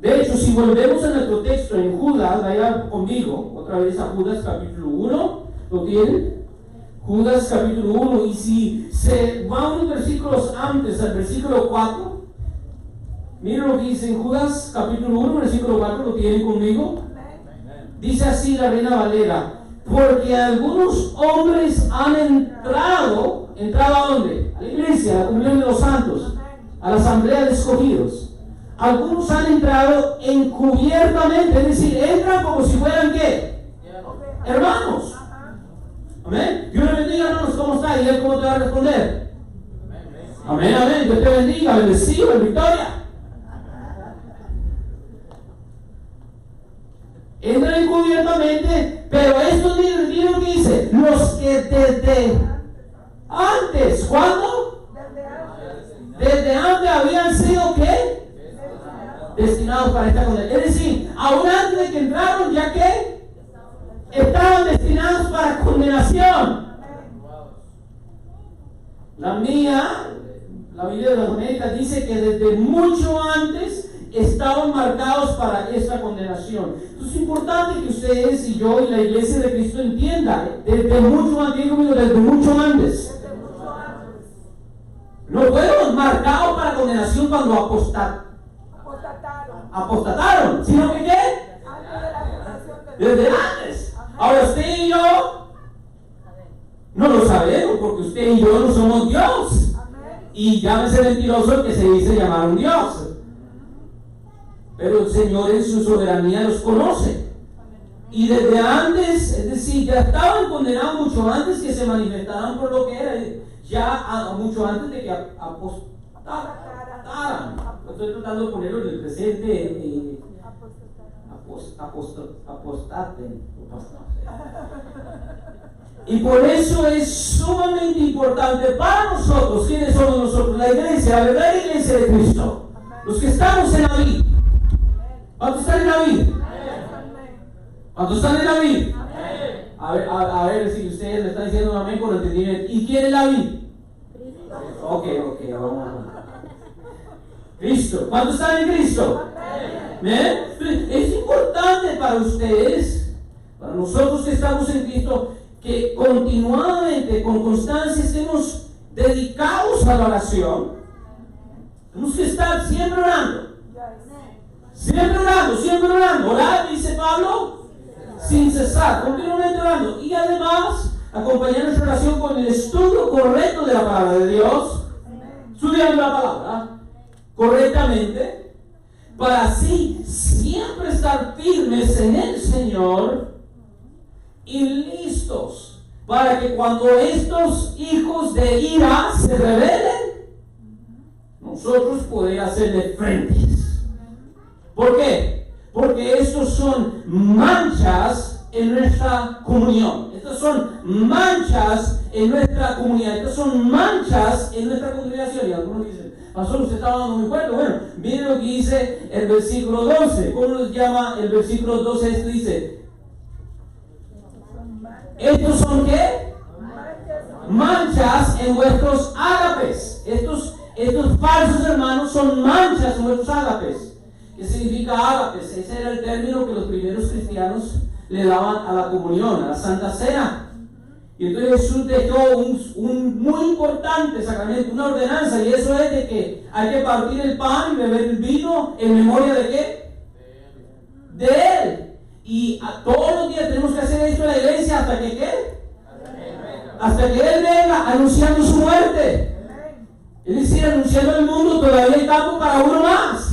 De hecho, si volvemos a nuestro texto en Judas, vaya conmigo otra vez a Judas capítulo 1, ¿lo tienen? Judas capítulo 1, y si se va unos versículos antes, al versículo 4, miren lo que dice en Judas capítulo 1, versículo 4, ¿lo tienen conmigo? Dice así la Reina Valera: porque algunos hombres han entrado ¿a dónde? A la iglesia, a la comunión de los santos, a la asamblea de escogidos. Algunos han entrado encubiertamente, es decir, entran como si fueran ¿qué? Hermanos. Amén. Dios le bendiga, hermanos, ¿cómo está? ¿Y él cómo te va a responder? Amén, amén. Dios te bendiga, bendecido, en victoria. Entran encubiertamente, pero estos miren lo que dice: los que desde antes, ¿cuándo? Desde antes habían sido ¿qué? Destinados para esta condenación. Es decir, aún antes de que entraron, ya que estaban destinados para condenación. La Biblia de las Américas dice que desde mucho antes estaban marcados para esta condenación. Entonces es importante que ustedes y yo y la iglesia de Cristo entiendan, desde mucho antes, desde mucho antes. No fueron marcados para condenación cuando apostataron, sino que ¿qué? Desde antes. Ahora usted y yo no lo sabemos, porque usted y yo no somos Dios. Y llámese mentiroso el que se dice llamar un Dios. Pero el Señor en su soberanía los conoce. Y desde antes, es decir, ya estaban condenados mucho antes que se manifestaran por lo que era, ya mucho antes de que apostaran. Estoy tratando de ponerlo en el presente. Apostaten. Y por eso es sumamente importante para nosotros. ¿Quiénes somos nosotros? La iglesia, la verdadera iglesia de Cristo. Los que estamos en la vida. ¿Cuántos están en la vida? ¿Cuántos están en la vida? A ver si ustedes me están diciendo un amén con entendimiento. ¿Y quién es la vida? Ok, vamos. Cristo. ¿Cuántos están en Cristo? Es importante para ustedes, para nosotros que estamos en Cristo, que continuamente, con constancia, estemos dedicados a la oración. Tenemos que estar siempre orando. Siempre orando. Orar, dice Pablo, sin cesar, continuamente orando. Y además, acompañar nuestra oración con el estudio correcto de la palabra de Dios, estudiando la palabra correctamente, para así siempre estar firmes en el Señor y listos para que cuando estos hijos de ira se rebelen, nosotros poder hacerle frentes. ¿Por qué? Porque estos son manchas en nuestra comunión. Estas son manchas en nuestra comunidad. Estas son manchas en nuestra congregación. Y algunos dicen, pastor, usted está dando muy fuerte. Bueno, miren lo que dice el versículo 12. ¿Cómo nos llama el versículo 12? Esto dice, ¿estos son qué? Manchas en vuestros ágapes. Estos falsos hermanos son manchas en vuestros ágapes. ¿Qué significa ágapes? Ese era el término que los primeros cristianos le daban a la comunión, a la Santa Cena. Y entonces Jesús dejó un muy importante sacramento, una ordenanza, y eso es de que hay que partir el pan y beber el vino en memoria de ¿qué? De Él. Y todos los días tenemos que hacer esto en la iglesia hasta que ¿qué? Hasta que Él venga anunciando su muerte. Es decir, anunciando al mundo, todavía hay campo para uno más.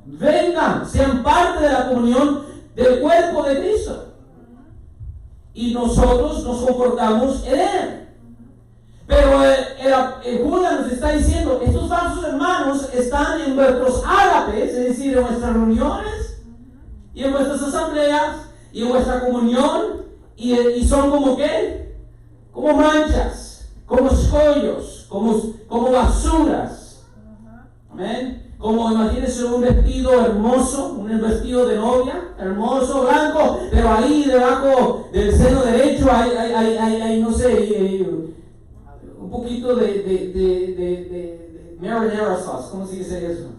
Vengan, sean parte de la comunión del cuerpo de Cristo. Y nosotros nos comportamos en Él. Pero el Judas nos está diciendo, estos falsos hermanos están en vuestros ágapes, es decir, en vuestras reuniones, y en vuestras asambleas, y en vuestra comunión, y son como ¿qué? Como manchas, como escollos, como basuras. Amén. Como imagínense un vestido hermoso, un vestido de novia, hermoso, blanco, pero ahí debajo del seno derecho hay no sé, un poquito de marinara sauce, ¿cómo se dice eso?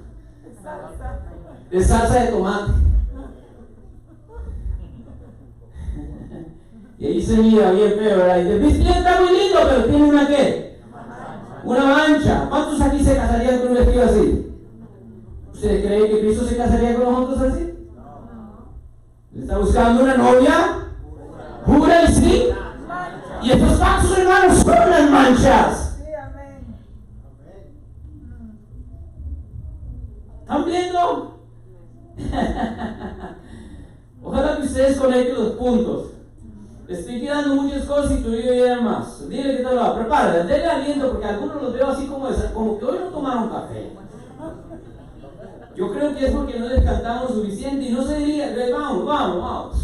De salsa de tomate. Y ahí se mira bien feo, ¿verdad? Y el vestido está muy lindo, pero tiene una ¿qué? Una mancha. ¿Cuántos aquí se casarían con un vestido así? ¿Usted cree que Cristo se casaría con nosotros así? No. ¿Está buscando una novia? ¿Pura y sí? Y estos falsos hermanos son las manchas. ¿Están viendo? Ojalá que ustedes conecten los puntos. Les estoy tirando muchas cosas y todavía llegan más. Dile que te lo va a preparar, denle aliento porque algunos los veo así como que hoy no tomaron café. Yo creo que es porque no descansamos suficiente y no se diría, vamos.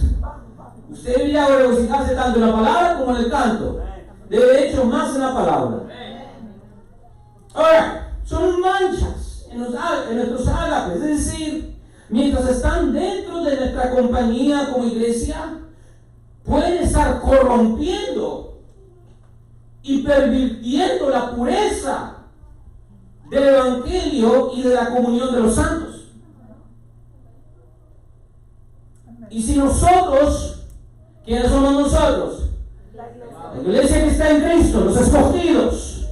Usted debería regocijarse tanto en la palabra como en el canto. Debe hecho más en la palabra. Ahora, son manchas en nuestros ágapes, es decir, mientras están dentro de nuestra compañía como iglesia, pueden estar corrompiendo y pervirtiendo la pureza del Evangelio y de la comunión de los santos. Y si nosotros, ¿quiénes somos nosotros? La iglesia que está en Cristo, los escogidos.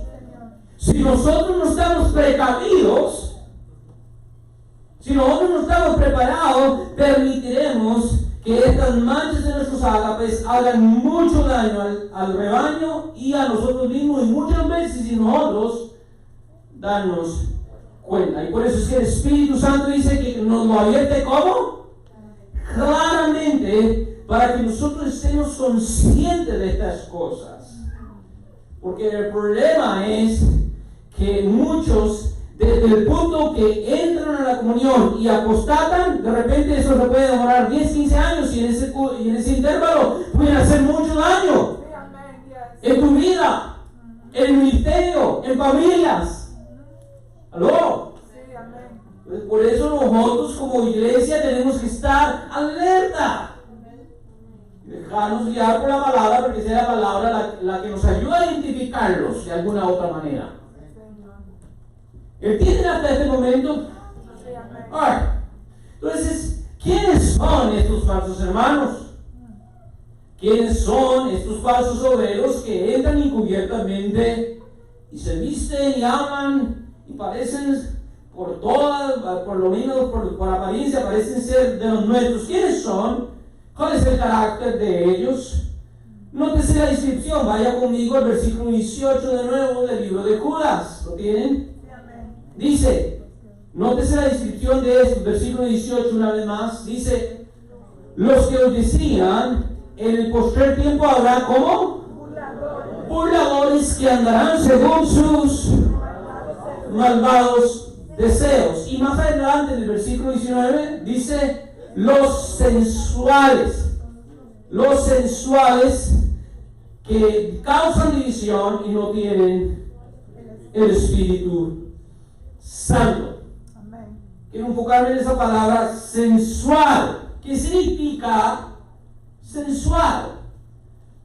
Si nosotros no estamos precavidos, si nosotros no estamos preparados, permitiremos que estas manchas de nuestros ágapes hagan mucho daño al rebaño y a nosotros mismos, y muchas veces sin nosotros darnos cuenta. Y por eso es que el Espíritu Santo dice que nos lo advierte ¿cómo? Claramente, para que nosotros estemos conscientes de estas cosas. Porque el problema es que muchos desde el punto que entran a la comunión y apostatan, de repente eso se puede demorar 10, 15 años y en ese intervalo pueden hacer mucho daño en tu vida, en el ministerio, en familias. ¿Aló? Por eso nosotros como iglesia tenemos que estar alerta. Dejarnos guiar por la palabra, porque sea la palabra la que nos ayuda a identificarlos de alguna otra manera. ¿Entienden hasta este momento? Entonces, ¿quiénes son estos falsos hermanos? ¿Quiénes son estos falsos obreros que entran encubiertamente y se visten y hablan y parecen por lo menos por apariencia, parecen ser de los nuestros? ¿Quiénes son? ¿Cuál es el carácter de ellos? Nótese la descripción. Vaya conmigo al versículo 18 de nuevo del libro de Judas. ¿Lo tienen? Dice, nótese la descripción de este versículo 18 una vez más. Dice, los que os decían, en el postrer tiempo habrá ¿cómo? Burladores que andarán según sus malvados deseos. Y más adelante en el versículo 19 dice, los sensuales que causan división y no tienen el Espíritu Santo. Quiero enfocarme en esa palabra sensual. ¿Qué significa sensual?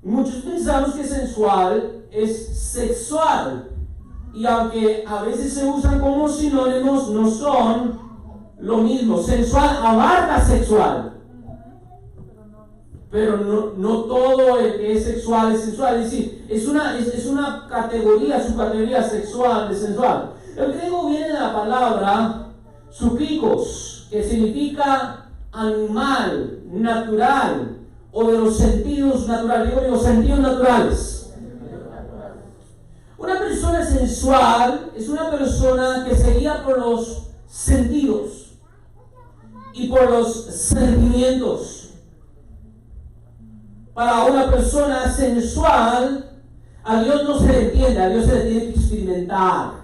Muchos pensamos que sensual es sexual, y aunque a veces se usan como sinónimos, no son lo mismo. Sensual abarca sexual, pero no todo el que es sexual es sensual. Es decir, es una categoría, subcategoría sexual de sensual. El griego viene de la palabra psúkikos, que significa animal, natural, o de los sentidos naturales. Digo, los sentidos naturales. Una persona sensual es una persona que se guía por los sentidos y por los sentimientos. Para una persona sensual, a Dios no se le entiende, a Dios se le tiene que experimentar.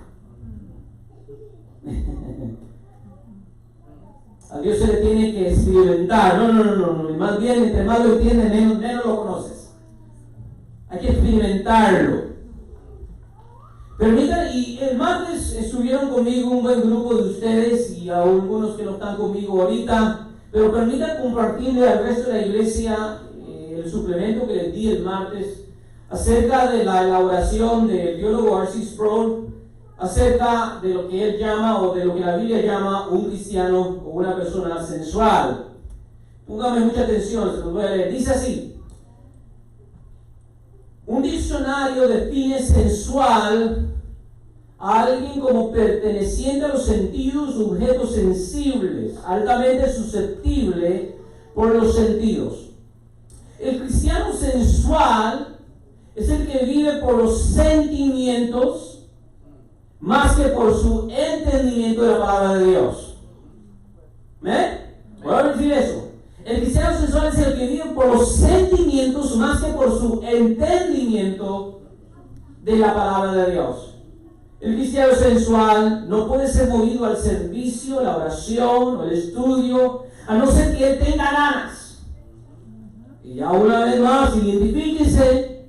A Dios se le tiene que experimentar. No. Más bien, entre más lo entiendes, menos lo conoces. Hay que experimentarlo. Permitan, y el martes estuvieron conmigo un buen grupo de ustedes y algunos que no están conmigo ahorita, pero permitan compartirle al resto de la iglesia el suplemento que les di el martes acerca de la elaboración del biólogo R.C. Sproul, acerca de lo que él llama, o de lo que la Biblia llama, un cristiano o una persona sensual. Póngame mucha atención, se los voy a leer. Dice así: un diccionario define sensual a alguien como perteneciente a los sentidos, objetos sensibles, altamente susceptible por los sentidos. El cristiano sensual es el que vive por los sentimientos más que por su entendimiento de la palabra de Dios. Voy a decir eso. El cristiano sensual es el que vive por los sentimientos más que por su entendimiento de la palabra de Dios. El cristiano sensual no puede ser movido al servicio, la oración o el estudio, a no ser que él tenga ganas. Y ya una vez más, identifíquese.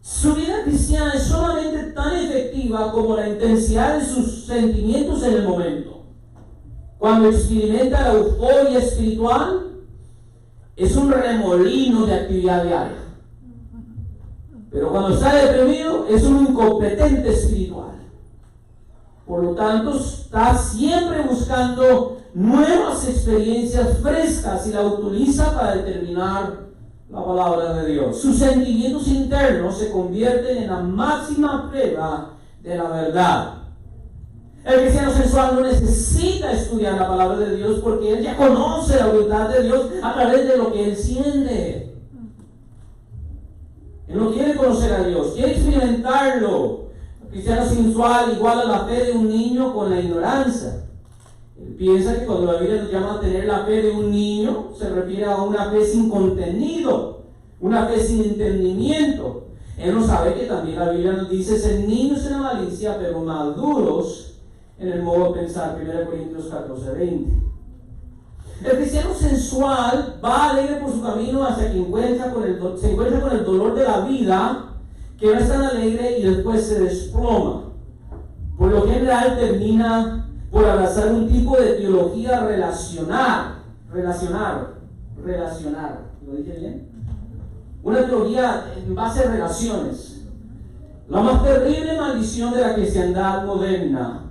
Su vida cristiana es solamente tan efectiva como la intensidad de sus sentimientos en el momento. Cuando experimenta la euforia espiritual, es un remolino de actividad diaria. Pero cuando está deprimido, es un incompetente espiritual. Por lo tanto, está siempre buscando nuevas experiencias frescas y la utiliza para determinar la palabra de Dios. Sus sentimientos internos se convierten en la máxima prueba de la verdad. El cristiano sensual no necesita estudiar la palabra de Dios porque él ya conoce la voluntad de Dios a través de lo que él siente. Él no quiere conocer a Dios, quiere experimentarlo. El cristiano sensual iguala la fe de un niño con la ignorancia. Él piensa que cuando la Biblia nos llama a tener la fe de un niño, se refiere a una fe sin contenido, una fe sin entendimiento. Él no sabe que también la Biblia nos dice ser niños en la malicia, pero maduros en el modo de pensar. 1 Corintios 14:20. El cristiano sensual va alegre por su camino hasta que se encuentra con el dolor de la vida, que no es tan alegre y después se desploma. Por lo general termina por abrazar un tipo de teología relacional. ¿Lo dije bien? Una teología en base a relaciones. La más terrible maldición de la cristiandad moderna,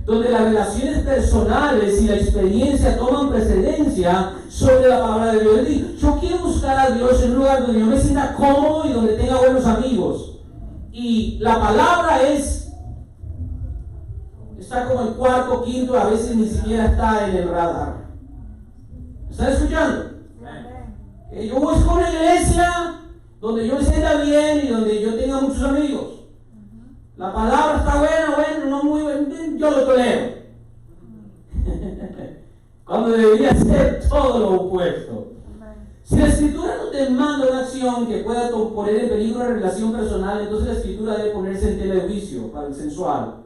donde las relaciones personales y la experiencia toman precedencia sobre la palabra de Dios. Es decir, yo quiero buscar a Dios en un lugar donde yo me sienta cómodo y donde tenga buenos amigos. Y la palabra está como en cuarto, quinto, a veces ni siquiera está en el radar. ¿Están escuchando? Yo busco una iglesia donde yo me sienta bien y donde yo tenga muchos amigos. La palabra está buena, no muy buena, yo lo tolero. Cuando debería ser todo lo opuesto. Si la Escritura nos demanda una acción que pueda poner en peligro una relación personal, entonces la Escritura debe ponerse en tela de juicio para el sensual.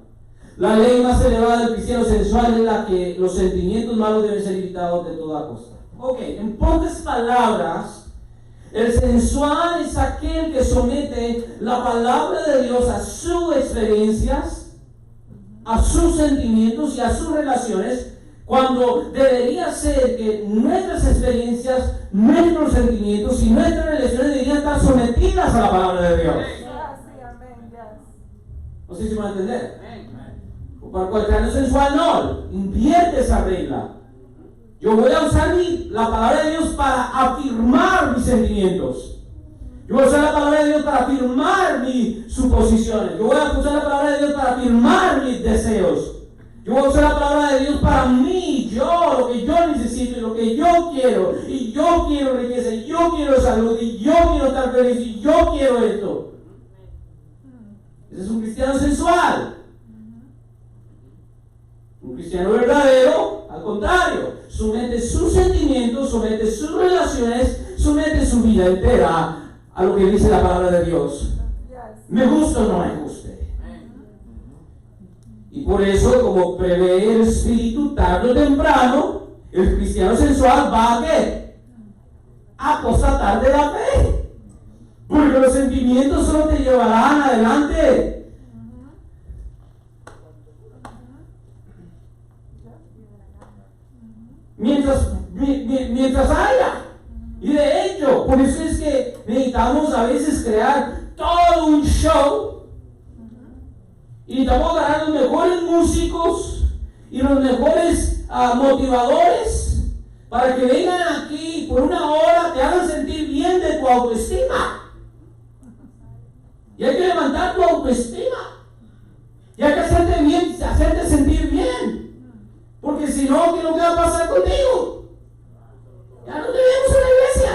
La ley más elevada del cristiano sensual es la que los sentimientos malos deben ser evitados de toda costa. Ok, en pocas palabras, el sensual es aquel que somete la palabra de Dios a sus experiencias, a sus sentimientos y a sus relaciones, cuando debería ser que nuestras experiencias, nuestros sentimientos y nuestras relaciones deberían estar sometidas a la palabra de Dios. No sé si me van a entender. Para cualquier sensual no, invierte esa regla. Yo voy a usar la palabra de Dios para afirmar mis sentimientos. Yo voy a usar la palabra de Dios para afirmar mis suposiciones. Yo voy a usar la palabra de Dios para afirmar mis deseos. Yo voy a usar la palabra de Dios para mí, lo que yo necesito y lo que yo quiero. Y yo quiero riqueza, y yo quiero salud, y yo quiero estar feliz, y yo quiero esto. Ese es un cristiano sensual. Un cristiano verdadero, al contrario, somete sus sentimientos, somete sus relaciones, somete su vida entera a lo que dice la palabra de Dios. Me gusta o no me guste. Y por eso, como prevé el Espíritu tarde o temprano, el cristiano sensual va a ¿qué? A apostatar de la fe. Porque los sentimientos solo te llevarán adelante. Mientras haya. Y de hecho, por eso es que necesitamos a veces crear todo un show. Y necesitamos agarrar los mejores músicos y los mejores motivadores para que vengan aquí por una hora, te hagan sentir bien de tu autoestima. Y hay que levantar tu autoestima. Y hay que hacerte bien, hacerte sentir bien. Porque si no, ¿qué es lo que va a pasar contigo? Ya no te vemos en la iglesia.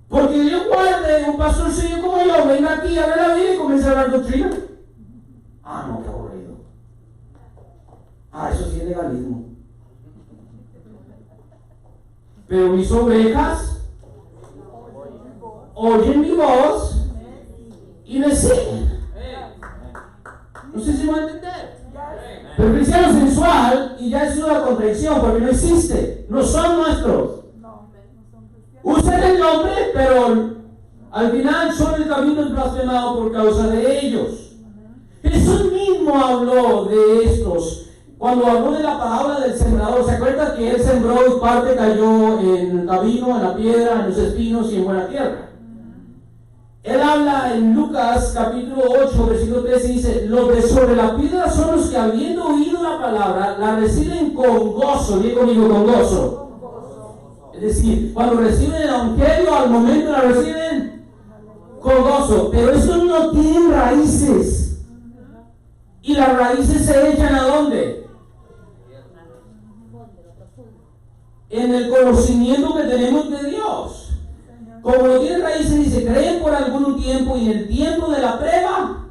Porque Dios guarde un pastorcillo como yo, venga aquí a ver la vida y comienza a hablar doctrina. No, qué aburrido. Eso sí es legalismo. Pero mis ovejas oyen mi voz y me siguen. No sé si me van a entender. Pero el cristiano sensual, y ya es una contradicción porque no existe, no son nuestros. Usan el nombre, pero al final son el camino blasfemado por causa de ellos. Jesús mismo habló de estos cuando habló de la parábola del sembrador. ¿Se acuerdan que él sembró y parte cayó en el camino, en la piedra, en los espinos y en buena tierra? Él habla en Lucas capítulo 8, versículo 13, dice: los de sobre la piedra son los que, habiendo oído la palabra, la reciben con gozo. Diga conmigo, con gozo. Es decir, cuando reciben el evangelio, al momento la reciben con gozo. Pero estos no tienen raíces. Y las raíces se echan ¿a dónde? En el conocimiento que tenemos de Dios. Como no tienen raíces, dice, creen por algún tiempo y en el tiempo de la prueba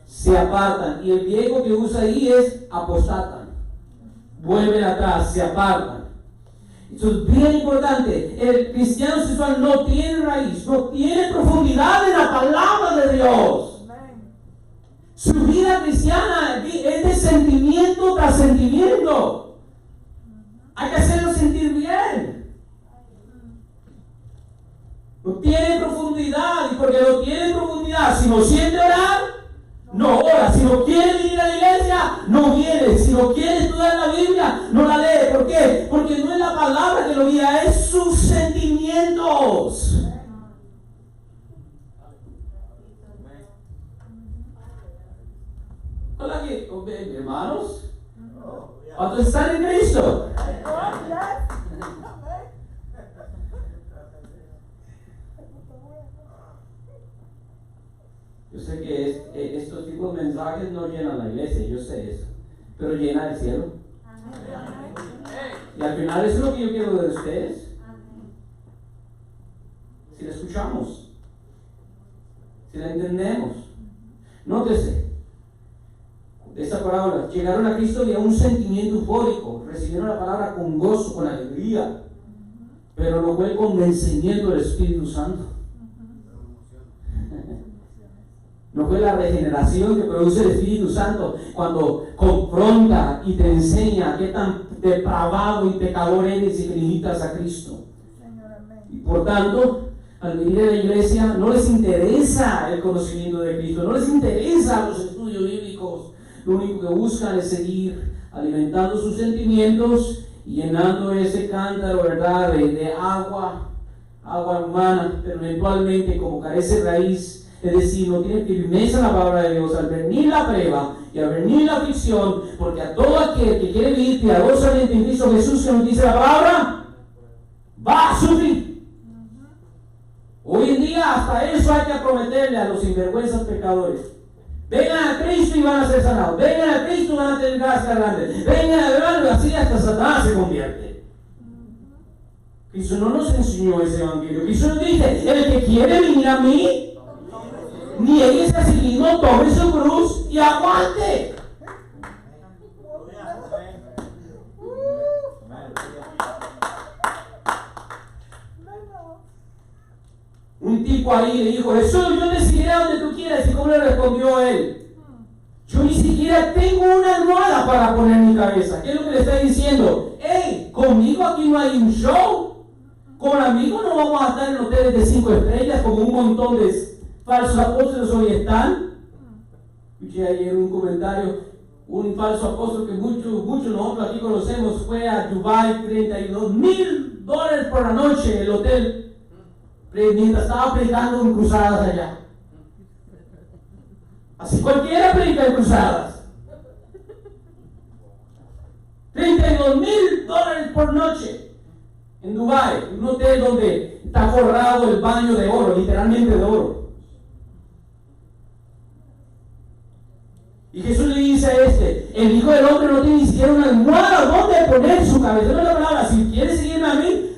se apartan. Y el griego que usa ahí es apostatan. Vuelven atrás, se apartan. Esto es bien importante. El cristiano sexual no tiene raíz, no tiene profundidad en la palabra de Dios. Su vida cristiana es de sentimiento tras sentimiento. Hay que hacerlo sentir bien. No tiene profundidad, y porque no tiene profundidad, si no siente orar, no ora. Si no quiere venir a la iglesia, no viene. Si no quiere estudiar la Biblia, no la lee. ¿Por qué? Porque no es la palabra que lo guía, es sus sentimientos. Hola, hermanos. ¿Cuántos están en Cristo? Yo sé que estos tipos de mensajes no llenan la iglesia, yo sé eso, pero llena el cielo. Y al final eso es lo que yo quiero de ustedes. Si la escuchamos, si la entendemos. Nótese, de esta parábola, llegaron a Cristo y a un sentimiento eufórico, recibieron la palabra con gozo, con alegría, pero no fue el convencimiento del Espíritu Santo. No fue la regeneración que produce el Espíritu Santo cuando confronta y te enseña qué tan depravado y pecador eres y que limitas a Cristo. Y por tanto, al venir a la iglesia no les interesa el conocimiento de Cristo, no les interesa los estudios bíblicos. Lo único que buscan es seguir alimentando sus sentimientos y llenando ese cántaro, ¿verdad?, de agua humana, pero eventualmente, como carece raíz, es decir, no tiene firmeza en la palabra de Dios, al venir la prueba y al venir la aflicción, porque a todo aquel que quiere vivir piadosamente en Cristo Jesús, que nos dice la palabra, va a sufrir. Hoy en día hasta eso hay que prometerle a los sinvergüenzas pecadores. Vengan a Cristo y van a ser sanados. Vengan a Cristo y van a tener gracia grande. Vengan a verlo, así hasta Satanás se convierte. Cristo no nos enseñó ese evangelio. Cristo nos dice, el que quiere venir a mí, niéguese a sí mismo, tome su cruz y aguante. Un tipo ahí le dijo, Jesús, yo decidiré donde tú quieras. ¿Y cómo le respondió él? Yo ni siquiera tengo una almohada para poner mi cabeza. ¿Qué es lo que le está diciendo? Hey, conmigo aquí no hay un show. Con amigos no vamos a estar en hoteles de 5 estrellas como un montón de falsos apóstoles hoy están. Escuché ayer un comentario, un falso apóstol que muchos nosotros aquí conocemos fue a Dubai, $32,000 por la noche en el hotel, mientras estaba predicando en cruzadas allá. Así cualquiera predica en cruzadas. $32,000 por noche en Dubai, un hotel donde está forrado el baño de oro, literalmente de oro. Y Jesús le dice a el Hijo del Hombre no tiene ni siquiera una almohada donde poner su cabeza. No es la palabra, si quieres seguirme a mí,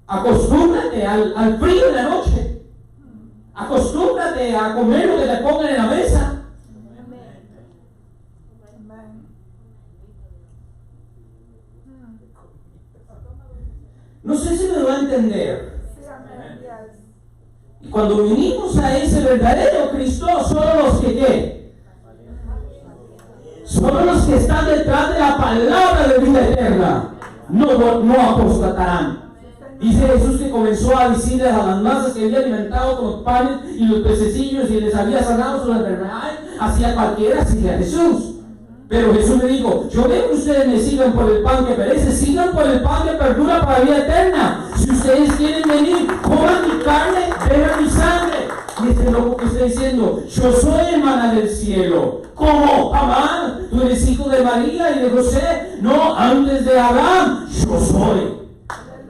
acostúmbrate al frío de la noche. Acostúmbrate a comer lo que te pongan en la mesa. No sé si me va a entender. Y cuando vinimos a ese verdadero Cristo, solo los que ¿qué? Solo los que están detrás de la palabra de vida eterna no apostatarán. Dice Jesús que comenzó a decirles a las masas que había alimentado con los panes y los pececillos y les había sanado sus enfermedades, hacia cualquiera seguía a Jesús. Pero Jesús le dijo, yo veo que ustedes me sigan por el pan que perece, sigan por el pan que perdura para la vida eterna. Si ustedes quieren venir, coman mi carne, beban mi sangre. Y este loco que está diciendo, yo soy el maná del cielo. ¿Cómo? Amán, tú eres hijo de María y de José. No, antes de Abraham, yo soy.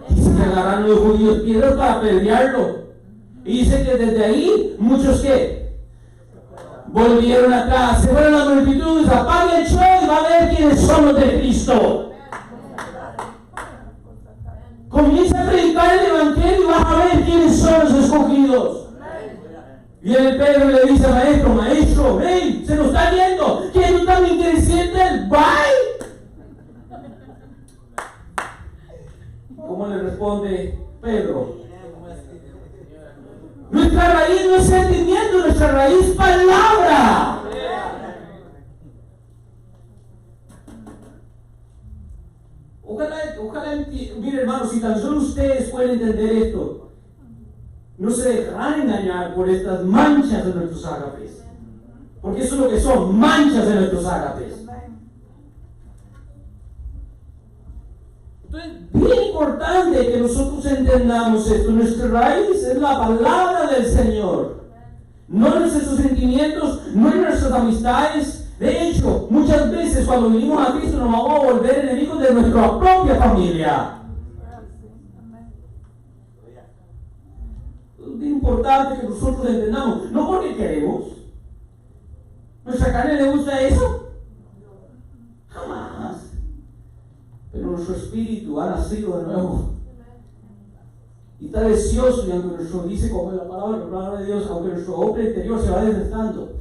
Y se agarraron los judíos piedras para apedrearlo. Y dice que desde ahí, muchos que volvieron atrás, se fueron las multitudes, apaga el show y va a ver quiénes son los de Cristo. Comienza a predicar el evangelio y vas a ver quiénes son los escogidos. Viene Pedro y le dice, maestro, ven, se nos está yendo, que tú también quieres siente el bye. ¿Cómo le responde Pedro? Nuestra raíz no es sentimiento, nuestra raíz es palabra. Ojalá, mire hermano, si tan solo ustedes pueden entender esto, no se dejarán engañar por estas manchas de nuestros ágapes, porque eso es lo que son, manchas de nuestros ágapes. Entonces, bien importante que nosotros entendamos esto. Nuestra raíz es la palabra del Señor, no nuestros sentimientos, no nuestras amistades. De hecho, muchas veces cuando venimos a Cristo nos vamos a volver enemigos de nuestra propia familia. Es bien importante que nosotros entendamos, no porque queremos. ¿Nuestra carne le gusta eso? Jamás. Pero nuestro espíritu ha nacido de nuevo y está deseoso, y aunque nuestro, dice como la palabra de Dios, aunque nuestro hombre interior se va desgastando,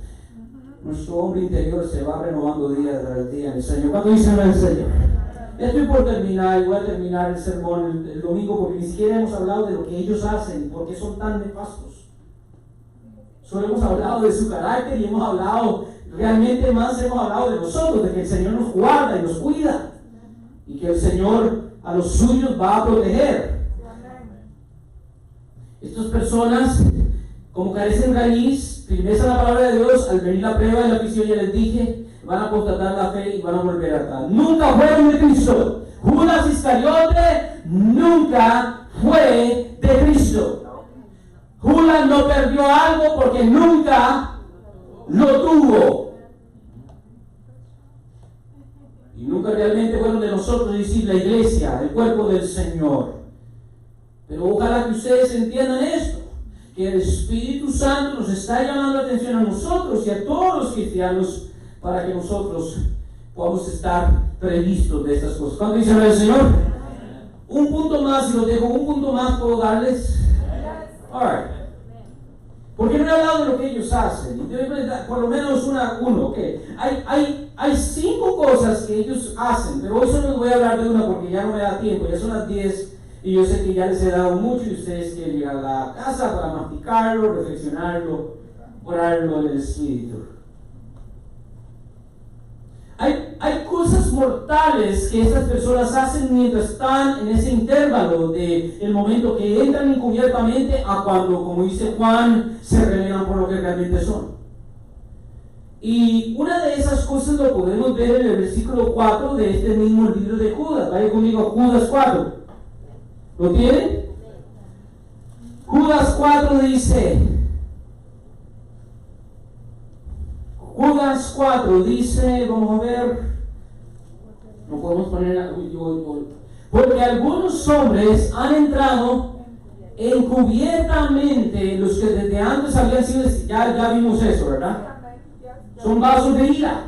nuestro hombre interior se va renovando día tras día en el Señor. ¿Cuánto dicen en el Señor? Ya estoy por terminar, y voy a terminar el sermón el domingo, porque ni siquiera hemos hablado de lo que ellos hacen y por qué son tan nefastos. Solo hemos hablado de su carácter y hemos hablado, realmente más hemos hablado de nosotros, de que el Señor nos guarda y nos cuida, y que el Señor a los suyos va a proteger. Estas personas, como carecen raíz, firmeza en la palabra de Dios, al venir la prueba y la aflicción, ya les dije, van a apostatar la fe y van a volver atrás. Nunca fueron de Cristo. Judas Iscariote nunca fue de Cristo. Judas no perdió algo porque nunca lo tuvo. Y nunca realmente fueron de nosotros, es decir, la iglesia, el cuerpo del Señor. Pero ojalá que ustedes entiendan esto, que el Espíritu Santo nos está llamando la atención a nosotros y a todos los cristianos para que nosotros podamos estar previstos de estas cosas. ¿Cuánto dice el Señor? Un punto más, y lo dejo, un punto más puedo darles. Alright. Porque no he hablado de lo que ellos hacen. Por lo menos uno, ok. Hay 5 cosas que ellos hacen, pero hoy solo les voy a hablar de una porque ya no me da tiempo, ya son las 10 y yo sé que ya les he dado mucho y ustedes quieren llegar a la casa para masticarlo, reflexionarlo, orarlo en el Espíritu. Hay cosas mortales que estas personas hacen mientras están en ese intervalo del momento que entran encubiertamente a cuando, como dice Juan, se revelan por lo que realmente son. Y una de esas cosas lo podemos ver en el versículo 4 de este mismo libro de Judas. Vaya conmigo a Judas 4. ¿Lo tienen? Judas 4 dice... Judas 4 dice, vamos a ver, no podemos poner, porque algunos hombres han entrado encubiertamente, los que desde antes habían sido, ya vimos eso, ¿verdad? Son vasos de ira.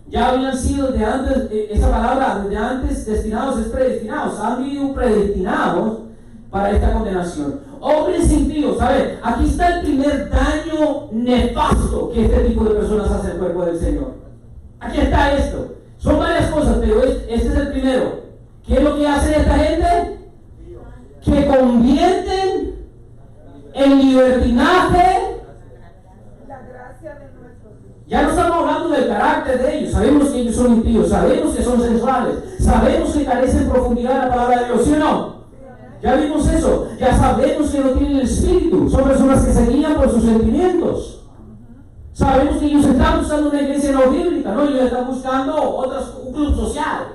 Ya habían sido desde antes, esa palabra, desde antes destinados es predestinados, han vivido predestinados para esta condenación. Hombres impíos, a ver, aquí está el primer daño nefasto que este tipo de personas hace al cuerpo del Señor. Aquí está esto. Son varias cosas, pero este es el primero. ¿Qué es lo que hace esta gente? Que convierten en libertinaje. La gracia de nuestro Dios. Ya no estamos hablando del carácter de ellos. Sabemos que ellos son impíos, sabemos que son sensuales, sabemos que carecen profundidad de la palabra de Dios, ¿sí o no? Ya vimos eso, ya sabemos que no tienen el espíritu, son personas que se guían por sus sentimientos. Sabemos que ellos están buscando una iglesia no bíblica, ¿no? Ellos están buscando un club social.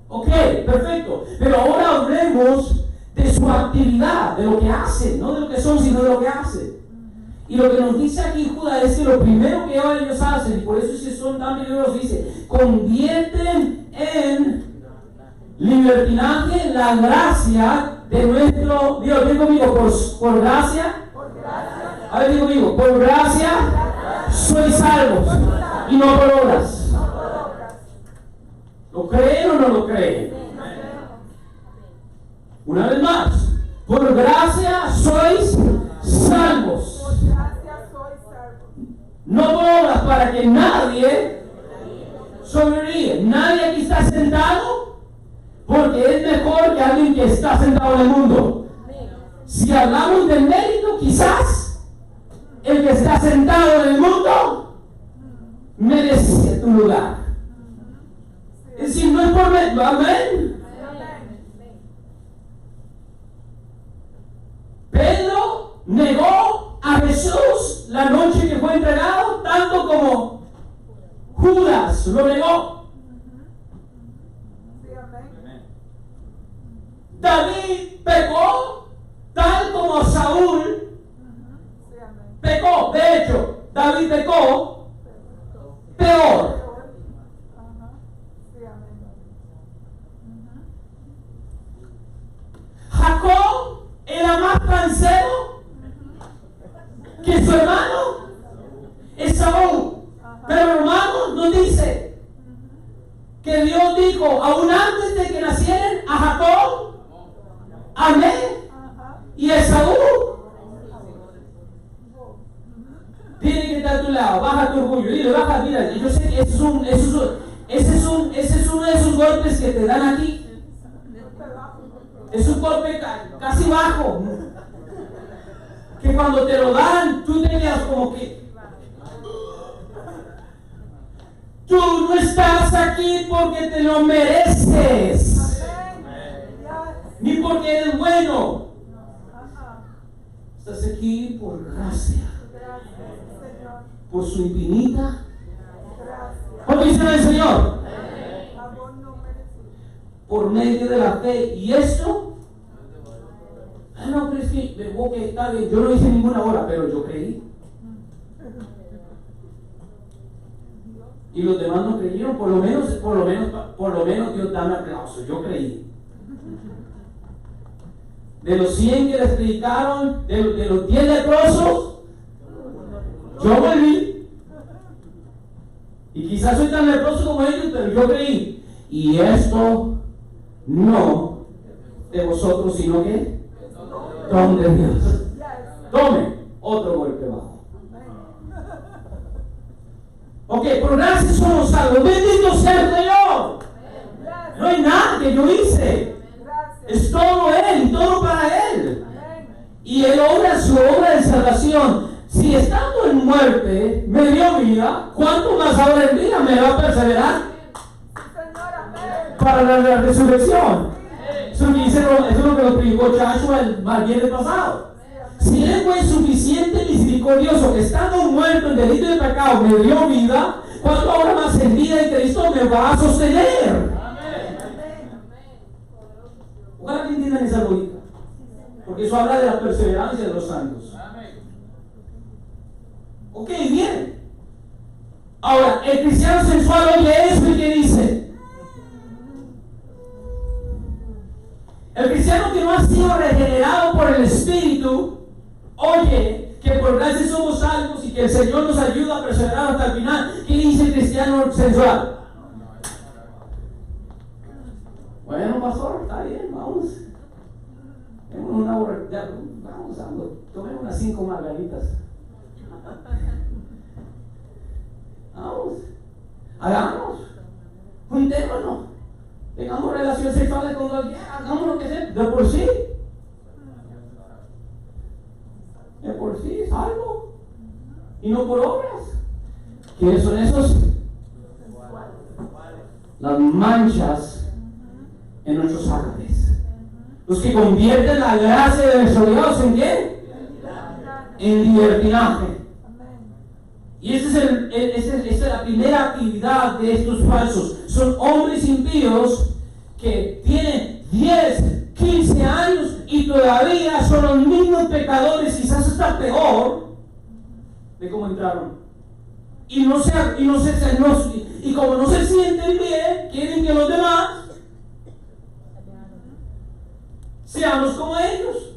Ok, perfecto. Pero ahora hablemos de su actividad, de lo que hacen, no de lo que son, sino de lo que hacen. Y lo que nos dice aquí Judas es que lo primero que ellos hacen, y por eso es que son tan peligrosos, dice, convierten en libertinaje la gracia de nuestro Dios. Ven conmigo, por gracia. A ver, digo conmigo, por gracia sois salvos y no por obras. ¿Lo creen o no lo creen? Una vez más, por gracia sois salvos. No por obras, para que nadie sobrevive. Nadie aquí está sentado porque es mejor que alguien que está sentado en el mundo. Si hablamos del mérito, quizás el que está sentado en el mundo merece tu lugar. Es decir, no es por mérito. Amén. Pedro negó a Jesús la noche que fue entregado, tanto como Judas lo negó. David pecó tal como Saúl pecó. De hecho, David pecó peor. Jacob era más cansero que su hermano Esaú. Pero hermanos, nos dice que Dios dijo, aún antes de que nacieran a Jacob, amé, y Esaú. Tiene que estar a tu lado, baja tu orgullo, dile, baja, mira, yo sé que ese es uno de esos golpes que te dan aquí. Es un golpe casi bajo, que cuando te lo dan, tú te quedas como que tú no estás aquí porque te lo mereces, ni porque eres bueno. Estás aquí por gracia, por su infinita. ¿Cómo dice el Señor? Por medio de la fe. Y esto, no, pero es que está bien. Yo no hice ninguna obra, pero yo creí. Y los demás no creyeron. Por lo menos Dios da un aplauso. Yo creí. De los 100 que les predicaron, de los 10 leprosos, yo volví. Y quizás soy tan leproso como ellos, pero yo creí. Y esto no de vosotros, sino que don de Dios. Tome otro golpe bajo. Ok, por gracia somos salvos. Bendito sea el Señor. No hay nada que yo hice. Es todo Él y todo para Él. Y Él obra su obra de salvación. Si estando en muerte me dio vida, ¿cuánto más ahora en vida me va a perseverar para la resurrección? Eso es lo que lo predicó Joshua el viernes pasado. Si Él fue suficiente misericordioso, que estando muerto en delito y pecado me dio vida, ¿cuánto ahora más en vida en Cristo me va a sostener? Ojalá que entiendan esa lógica, porque eso habla de la perseverancia de los santos. Ok, bien. Ahora, el cristiano sensual oye eso y ¿qué dice? El cristiano que no ha sido regenerado por el Espíritu, oye que por gracia somos salvos y que el Señor nos ayuda a perseverar hasta el final. ¿Qué dice el cristiano sensual? Bueno, pastor, está bien, vamos. Tenemos una hora, ya, vamos, tomemos unas 5 margaritas. Vamos, hagamos, juntémonos, tengamos relaciones sexuales con cualquiera, hagamos lo que sea, de por sí, es algo, y no por obras. ¿Quiénes son esos? Las manchas en nuestros árboles, los que convierten la gracia de nuestro Dios ¿en qué? En libertinaje. Y esa es la primera actividad de estos falsos. Son hombres impíos que tienen 10, 15 años y todavía son los mismos pecadores, quizás hasta peor de cómo entraron. Y como no se sienten bien, quieren que los demás seamos como ellos.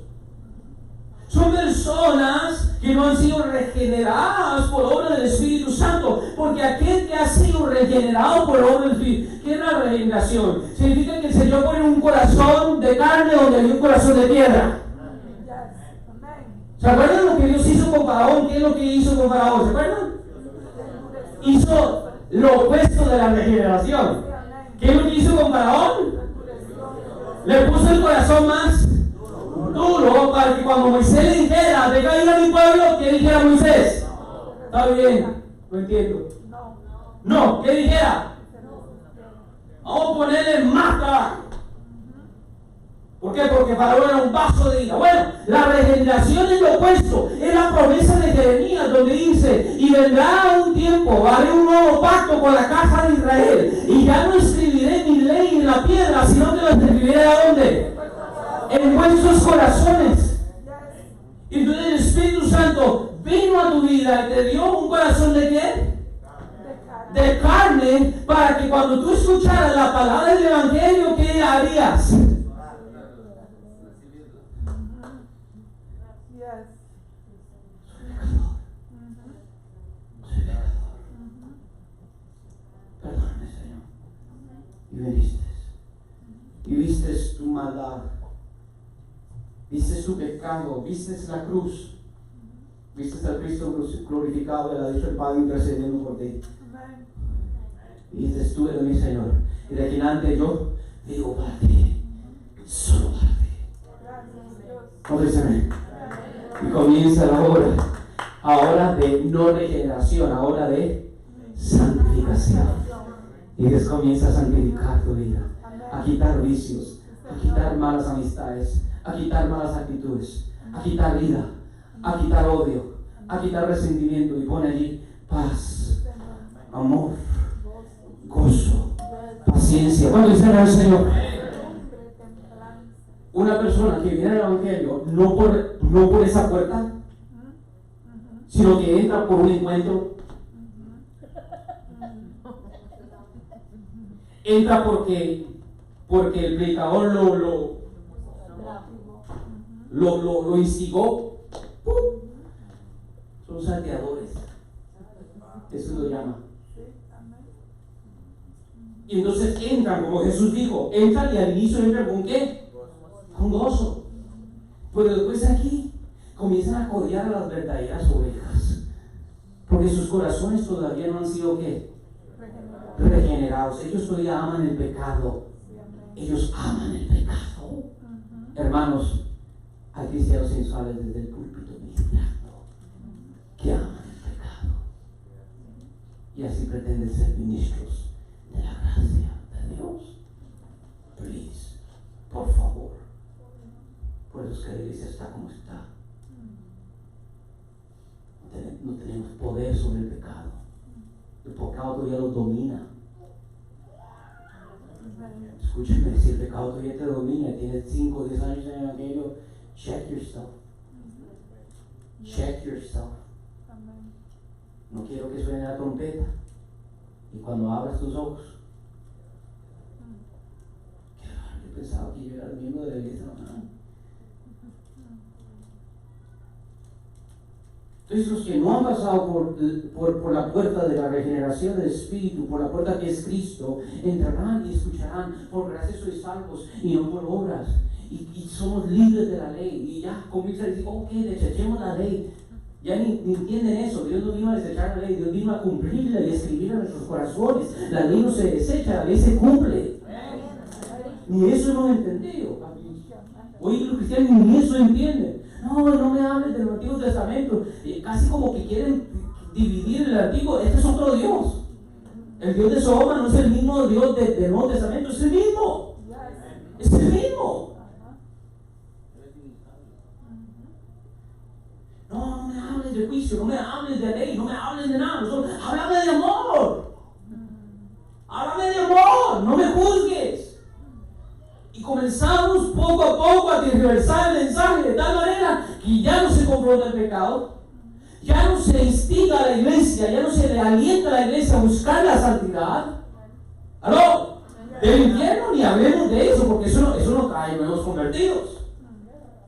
Son personas que no han sido regeneradas por obra del Espíritu Santo, porque aquel que ha sido regenerado por obra del Espíritu, ¿qué es la regeneración? Significa que el Señor pone un corazón de carne donde hay un corazón de piedra. ¿Se acuerdan lo que Dios hizo con Faraón? ¿Qué es lo que hizo con Faraón? ¿Se acuerdan? Hizo lo opuesto de la regeneración. ¿Qué es lo que hizo con Faraón? Le puso el corazón más duro para que cuando Moisés le dijera, deja ir a mi pueblo, ¿qué dijera Moisés? Está bien, no entiendo. No, ¿qué dijera? Vamos a ponerle más trabajo. ¿Por qué? Porque Faraón era un vaso de ira. Bueno, la regeneración es lo opuesto. Es la promesa de Jeremías donde dice, y vendrá un tiempo, haré un nuevo pacto con la casa de Israel, y ya no escribiré mi ley en la piedra, sino que lo escribiré ¿a dónde? En vuestros corazones. Y entonces el Espíritu Santo vino a tu vida y te dio un corazón de ¿qué? De carne, para que cuando tú escucharas la palabra del Evangelio, ¿qué harías? Perdóname, Señor. Y viste tu maldad, viste su pecado, viste la cruz, viste al Cristo glorificado, y a la derecha del Padre intercediendo por ti. Y dices, tú eres mi Señor, y de aquí en adelante yo digo para ti, solo para ti. ¿Cómo dicen? Y comienza la hora, ahora de no regeneración, ahora de santificación. Y Dios comienza a santificar tu vida, a quitar vicios, a quitar malas amistades, a quitar malas actitudes, a quitar ira, a quitar odio, a quitar resentimiento, y pone allí paz, amor, gozo, paciencia. ¿Cuándo dice el Señor? Una persona que viene al Evangelio no por esa puerta, sino que entra por un encuentro, entra porque el predicador lo instigó. Son salteadores, eso lo llama. Y entonces entran, como Jesús dijo, entran, y al inicio entran con ¿qué? Con gozo. Pero después aquí comienzan a codiar a las verdaderas ovejas, porque sus corazones todavía no han sido ¿qué? Regenerados. Ellos todavía aman el pecado. Ellos aman el pecado. Hermanos, hay cristianos sensuales desde el púlpito ministrando que aman el pecado, y así pretenden ser ministros de la gracia de Dios. Please, por favor. Por eso es que la iglesia está como está. No tenemos poder sobre el pecado. El pecado todavía lo domina. Escúchame, si el pecado todavía te domina, tienes 5 o 10 años en el Evangelio, check yourself. Check yourself. No quiero que suene la trompeta, y cuando abras tus ojos, qué raro, yo pensaba que yo era el miembro de la iglesia. Entonces los que no han pasado por la puerta de la regeneración del Espíritu, por la puerta que es Cristo, entrarán y escucharán, por gracia sois salvos y no por obras, y somos libres de la ley. Y ya comienza a decir, ok, desechemos la ley. Ya ni entienden eso. Dios no vino a desechar la ley, Dios vino a cumplirla y a escribirla en nuestros corazones. La ley no se desecha, la ley se cumple. Ni eso hemos entendido. Hoy los cristianos ni eso entienden. No me hables del Antiguo Testamento. Casi como que quieren dividir el Antiguo. Este es otro Dios. El Dios de Sodoma no es el mismo Dios del Nuevo Testamento, es el mismo. Es el mismo. No me hables de juicio, no me hables de ley, no me hables de nada. Háblame de amor. Háblame de amor, no me juzgues. Y comenzamos poco a poco a tergiversar el mensaje de tal manera que ya no se confronta el pecado, ya no se instiga a la iglesia, ya no se le alienta a la iglesia a buscar la santidad. ¿Aló? Del infierno ni hablemos de eso, porque eso no trae nuevos convertidos.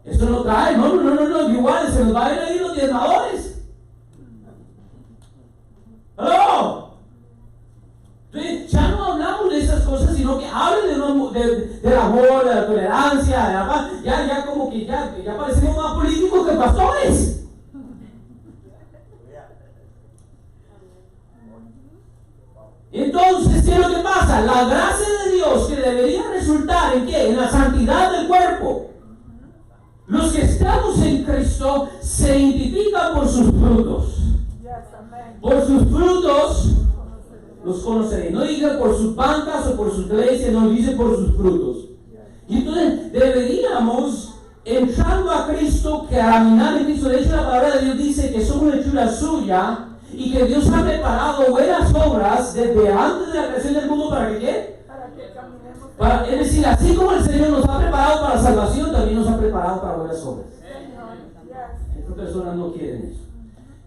Eso no trae, no, igual se nos va a ir ahí los diezmadores. ¿Aló? Entonces, ya no hablamos de esas cosas, sino que hablen del amor, de la tolerancia, de la paz. Ya como que ya parecemos más políticos que pastores. Entonces, ¿qué es lo que pasa? La gracia de Dios, que debería resultar andar ¿en qué? En la santidad del cuerpo. Los que estamos en Cristo se identifican por sus frutos. Por sus frutos los conoceréis. No dice por sus bancas o por sus iglesias, no dice por sus frutos. Y entonces deberíamos, entrando a Cristo, caminar en Cristo. De hecho, la palabra de Dios dice que somos hechura suya y que Dios ha preparado buenas obras desde antes de la creación del mundo. ¿Para que qué? Es decir, así como el Señor nos ha preparado para la salvación, también nos ha preparado para buenas obras. Estas personas no quieren eso.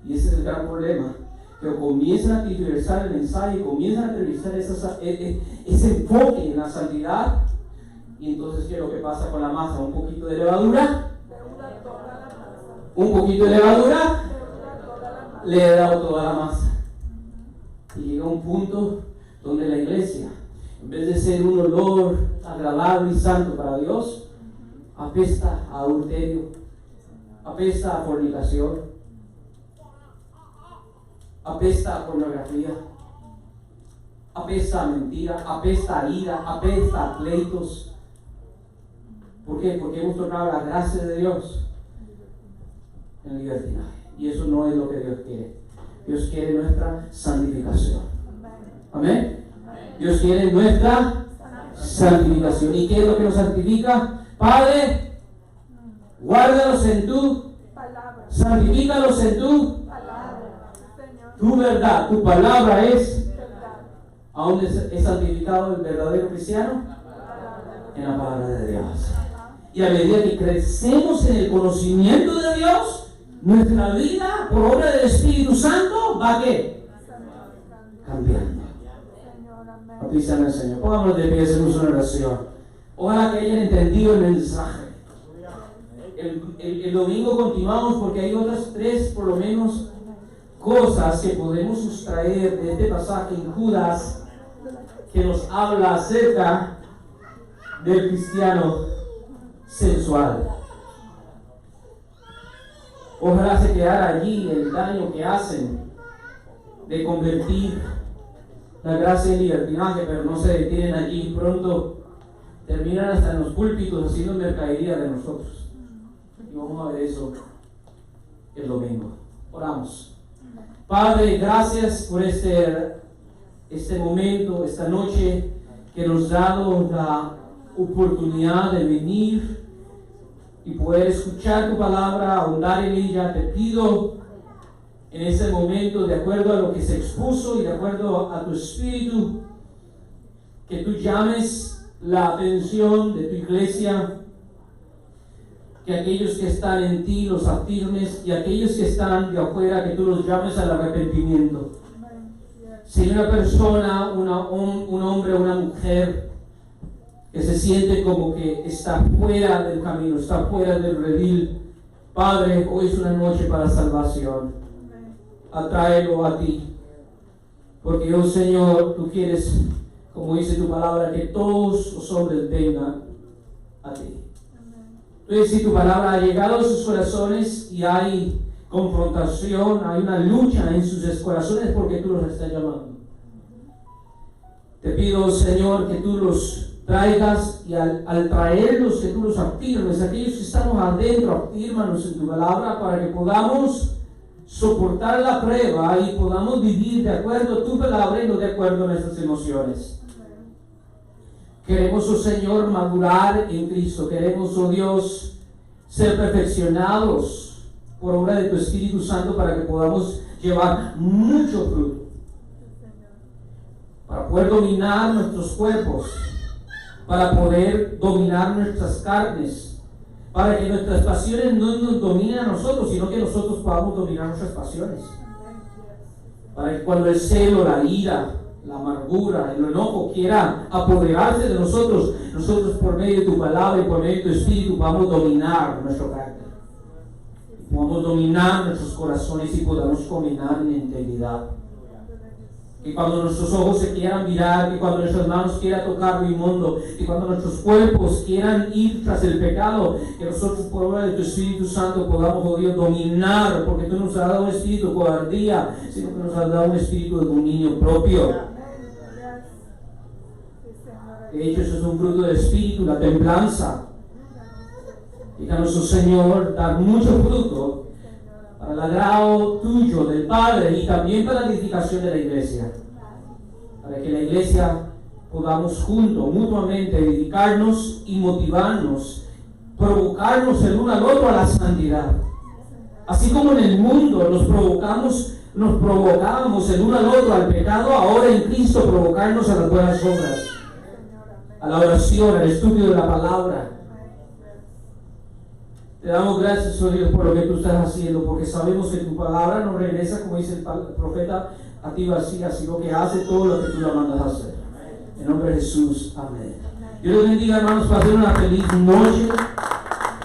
Y ese es el gran problema. Que comienzan a tergiversar el mensaje, comienzan a tergiversar ese enfoque en la santidad. Y entonces, ¿qué es lo que pasa con la masa? Un poquito de levadura. Un poquito de levadura le he dado toda la masa. Y llega un punto donde la iglesia, en vez de ser un olor agradable y santo para Dios, apesta a adulterio, apesta a fornicación, apesta a pornografía, apesta a mentira, apesta a ira, apesta a pleitos. ¿Por qué? Porque hemos tocado la gracia de Dios en libertinaje. Y eso no es lo que Dios quiere. Dios quiere nuestra santificación. Amén. Dios quiere nuestra santificación. ¿Y qué es lo que nos santifica? Padre, guárdalos en tu palabra. Santifícalos en tu palabra. Tu verdad. Tu palabra es verdad. ¿A dónde es santificado el verdadero cristiano? En la palabra de Dios. Y a medida que crecemos en el conocimiento de Dios, nuestra vida, por obra del Espíritu Santo, ¿va a qué? Cambiando. Aplican al Señor. Pongámonos de pie, hacemos una oración. Ojalá que hayan entendido el mensaje. El domingo continuamos porque hay otras 3, por lo menos, cosas que podemos sustraer de este pasaje en Judas, que nos habla acerca del cristiano sensual. Ojalá se quedara allí el daño que hacen de convertir la gracia en libertinaje, pero no se detienen allí. Pronto terminan hasta en los púlpitos haciendo mercadería de nosotros. Y vamos a ver eso el domingo. Oramos. Padre, gracias por este momento, esta noche que nos ha dado la oportunidad de venir y poder escuchar tu palabra, ahondar en ella. Te pido en ese momento, de acuerdo a lo que se expuso y de acuerdo a tu espíritu, que tú llames la atención de tu iglesia, que aquellos que están en ti los afirmes y aquellos que están de afuera, que tú los llames al arrepentimiento. Si una persona, un hombre o una mujer que se siente como que está fuera del camino, está fuera del redil, Padre, hoy es una noche para salvación. Atráelo a ti, porque oh Señor, tú quieres, como dice tu palabra, que todos los hombres vengan a ti. Entonces, si tu palabra ha llegado a sus corazones y hay confrontación, hay una lucha en sus corazones, porque tú los estás llamando. Te pido, Señor, que tú los traigas y al traerlos, que tú los afirmes. Aquellos que estamos adentro, afírmanos en tu palabra para que podamos soportar la prueba y podamos vivir de acuerdo a tu palabra y no de acuerdo a nuestras emociones. Queremos, oh Señor, madurar en Cristo. Queremos, oh Dios, ser perfeccionados por obra de tu Espíritu Santo para que podamos llevar mucho fruto, para poder dominar nuestros cuerpos, para poder dominar nuestras carnes, para que nuestras pasiones no nos dominen a nosotros, sino que nosotros podamos dominar nuestras pasiones. Para que cuando el celo, la ira, la amargura, el enojo quiera apoderarse de nosotros, nosotros por medio de tu palabra y por medio de tu Espíritu podamos dominar nuestro carácter, podamos dominar nuestros corazones y podamos caminar en integridad. Que cuando nuestros ojos se quieran mirar, que cuando nuestras manos quieran tocar lo inmundo, que cuando nuestros cuerpos quieran ir tras el pecado, que nosotros por obra de tu Espíritu Santo podamos, oh Dios, dominar, porque tú nos has dado un espíritu de cobardía, sino que nos has dado un espíritu de dominio propio. De hecho, eso es un fruto del Espíritu, la templanza. Y que a nuestro Señor da mucho fruto para el agrado tuyo, del Padre, y también para la edificación de la iglesia. Para que la iglesia podamos juntos, mutuamente, dedicarnos y motivarnos, provocarnos el uno al otro a la santidad. Así como en el mundo nos provocábamos el uno al otro al pecado, ahora en Cristo provocarnos a las buenas obras, a la oración, al estudio de la palabra. Te damos gracias, oh Dios, por lo que tú estás haciendo, porque sabemos que tu palabra no regresa, como dice el profeta, a ti vacía, sino que hace todo lo que tú la mandas a hacer. En nombre de Jesús, amén. Dios les bendiga, hermanos, pasen una feliz noche.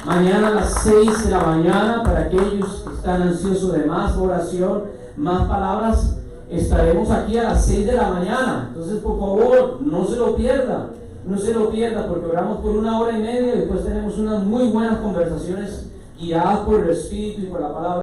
Mañana a las 6 de la mañana, para aquellos que están ansiosos de más oración, más palabras, estaremos aquí a las 6 de la mañana. Entonces, por favor, no se lo pierda. No se lo pierda, porque oramos por 1 hora y media y después tenemos unas muy buenas conversaciones guiadas por el Espíritu y por la palabra.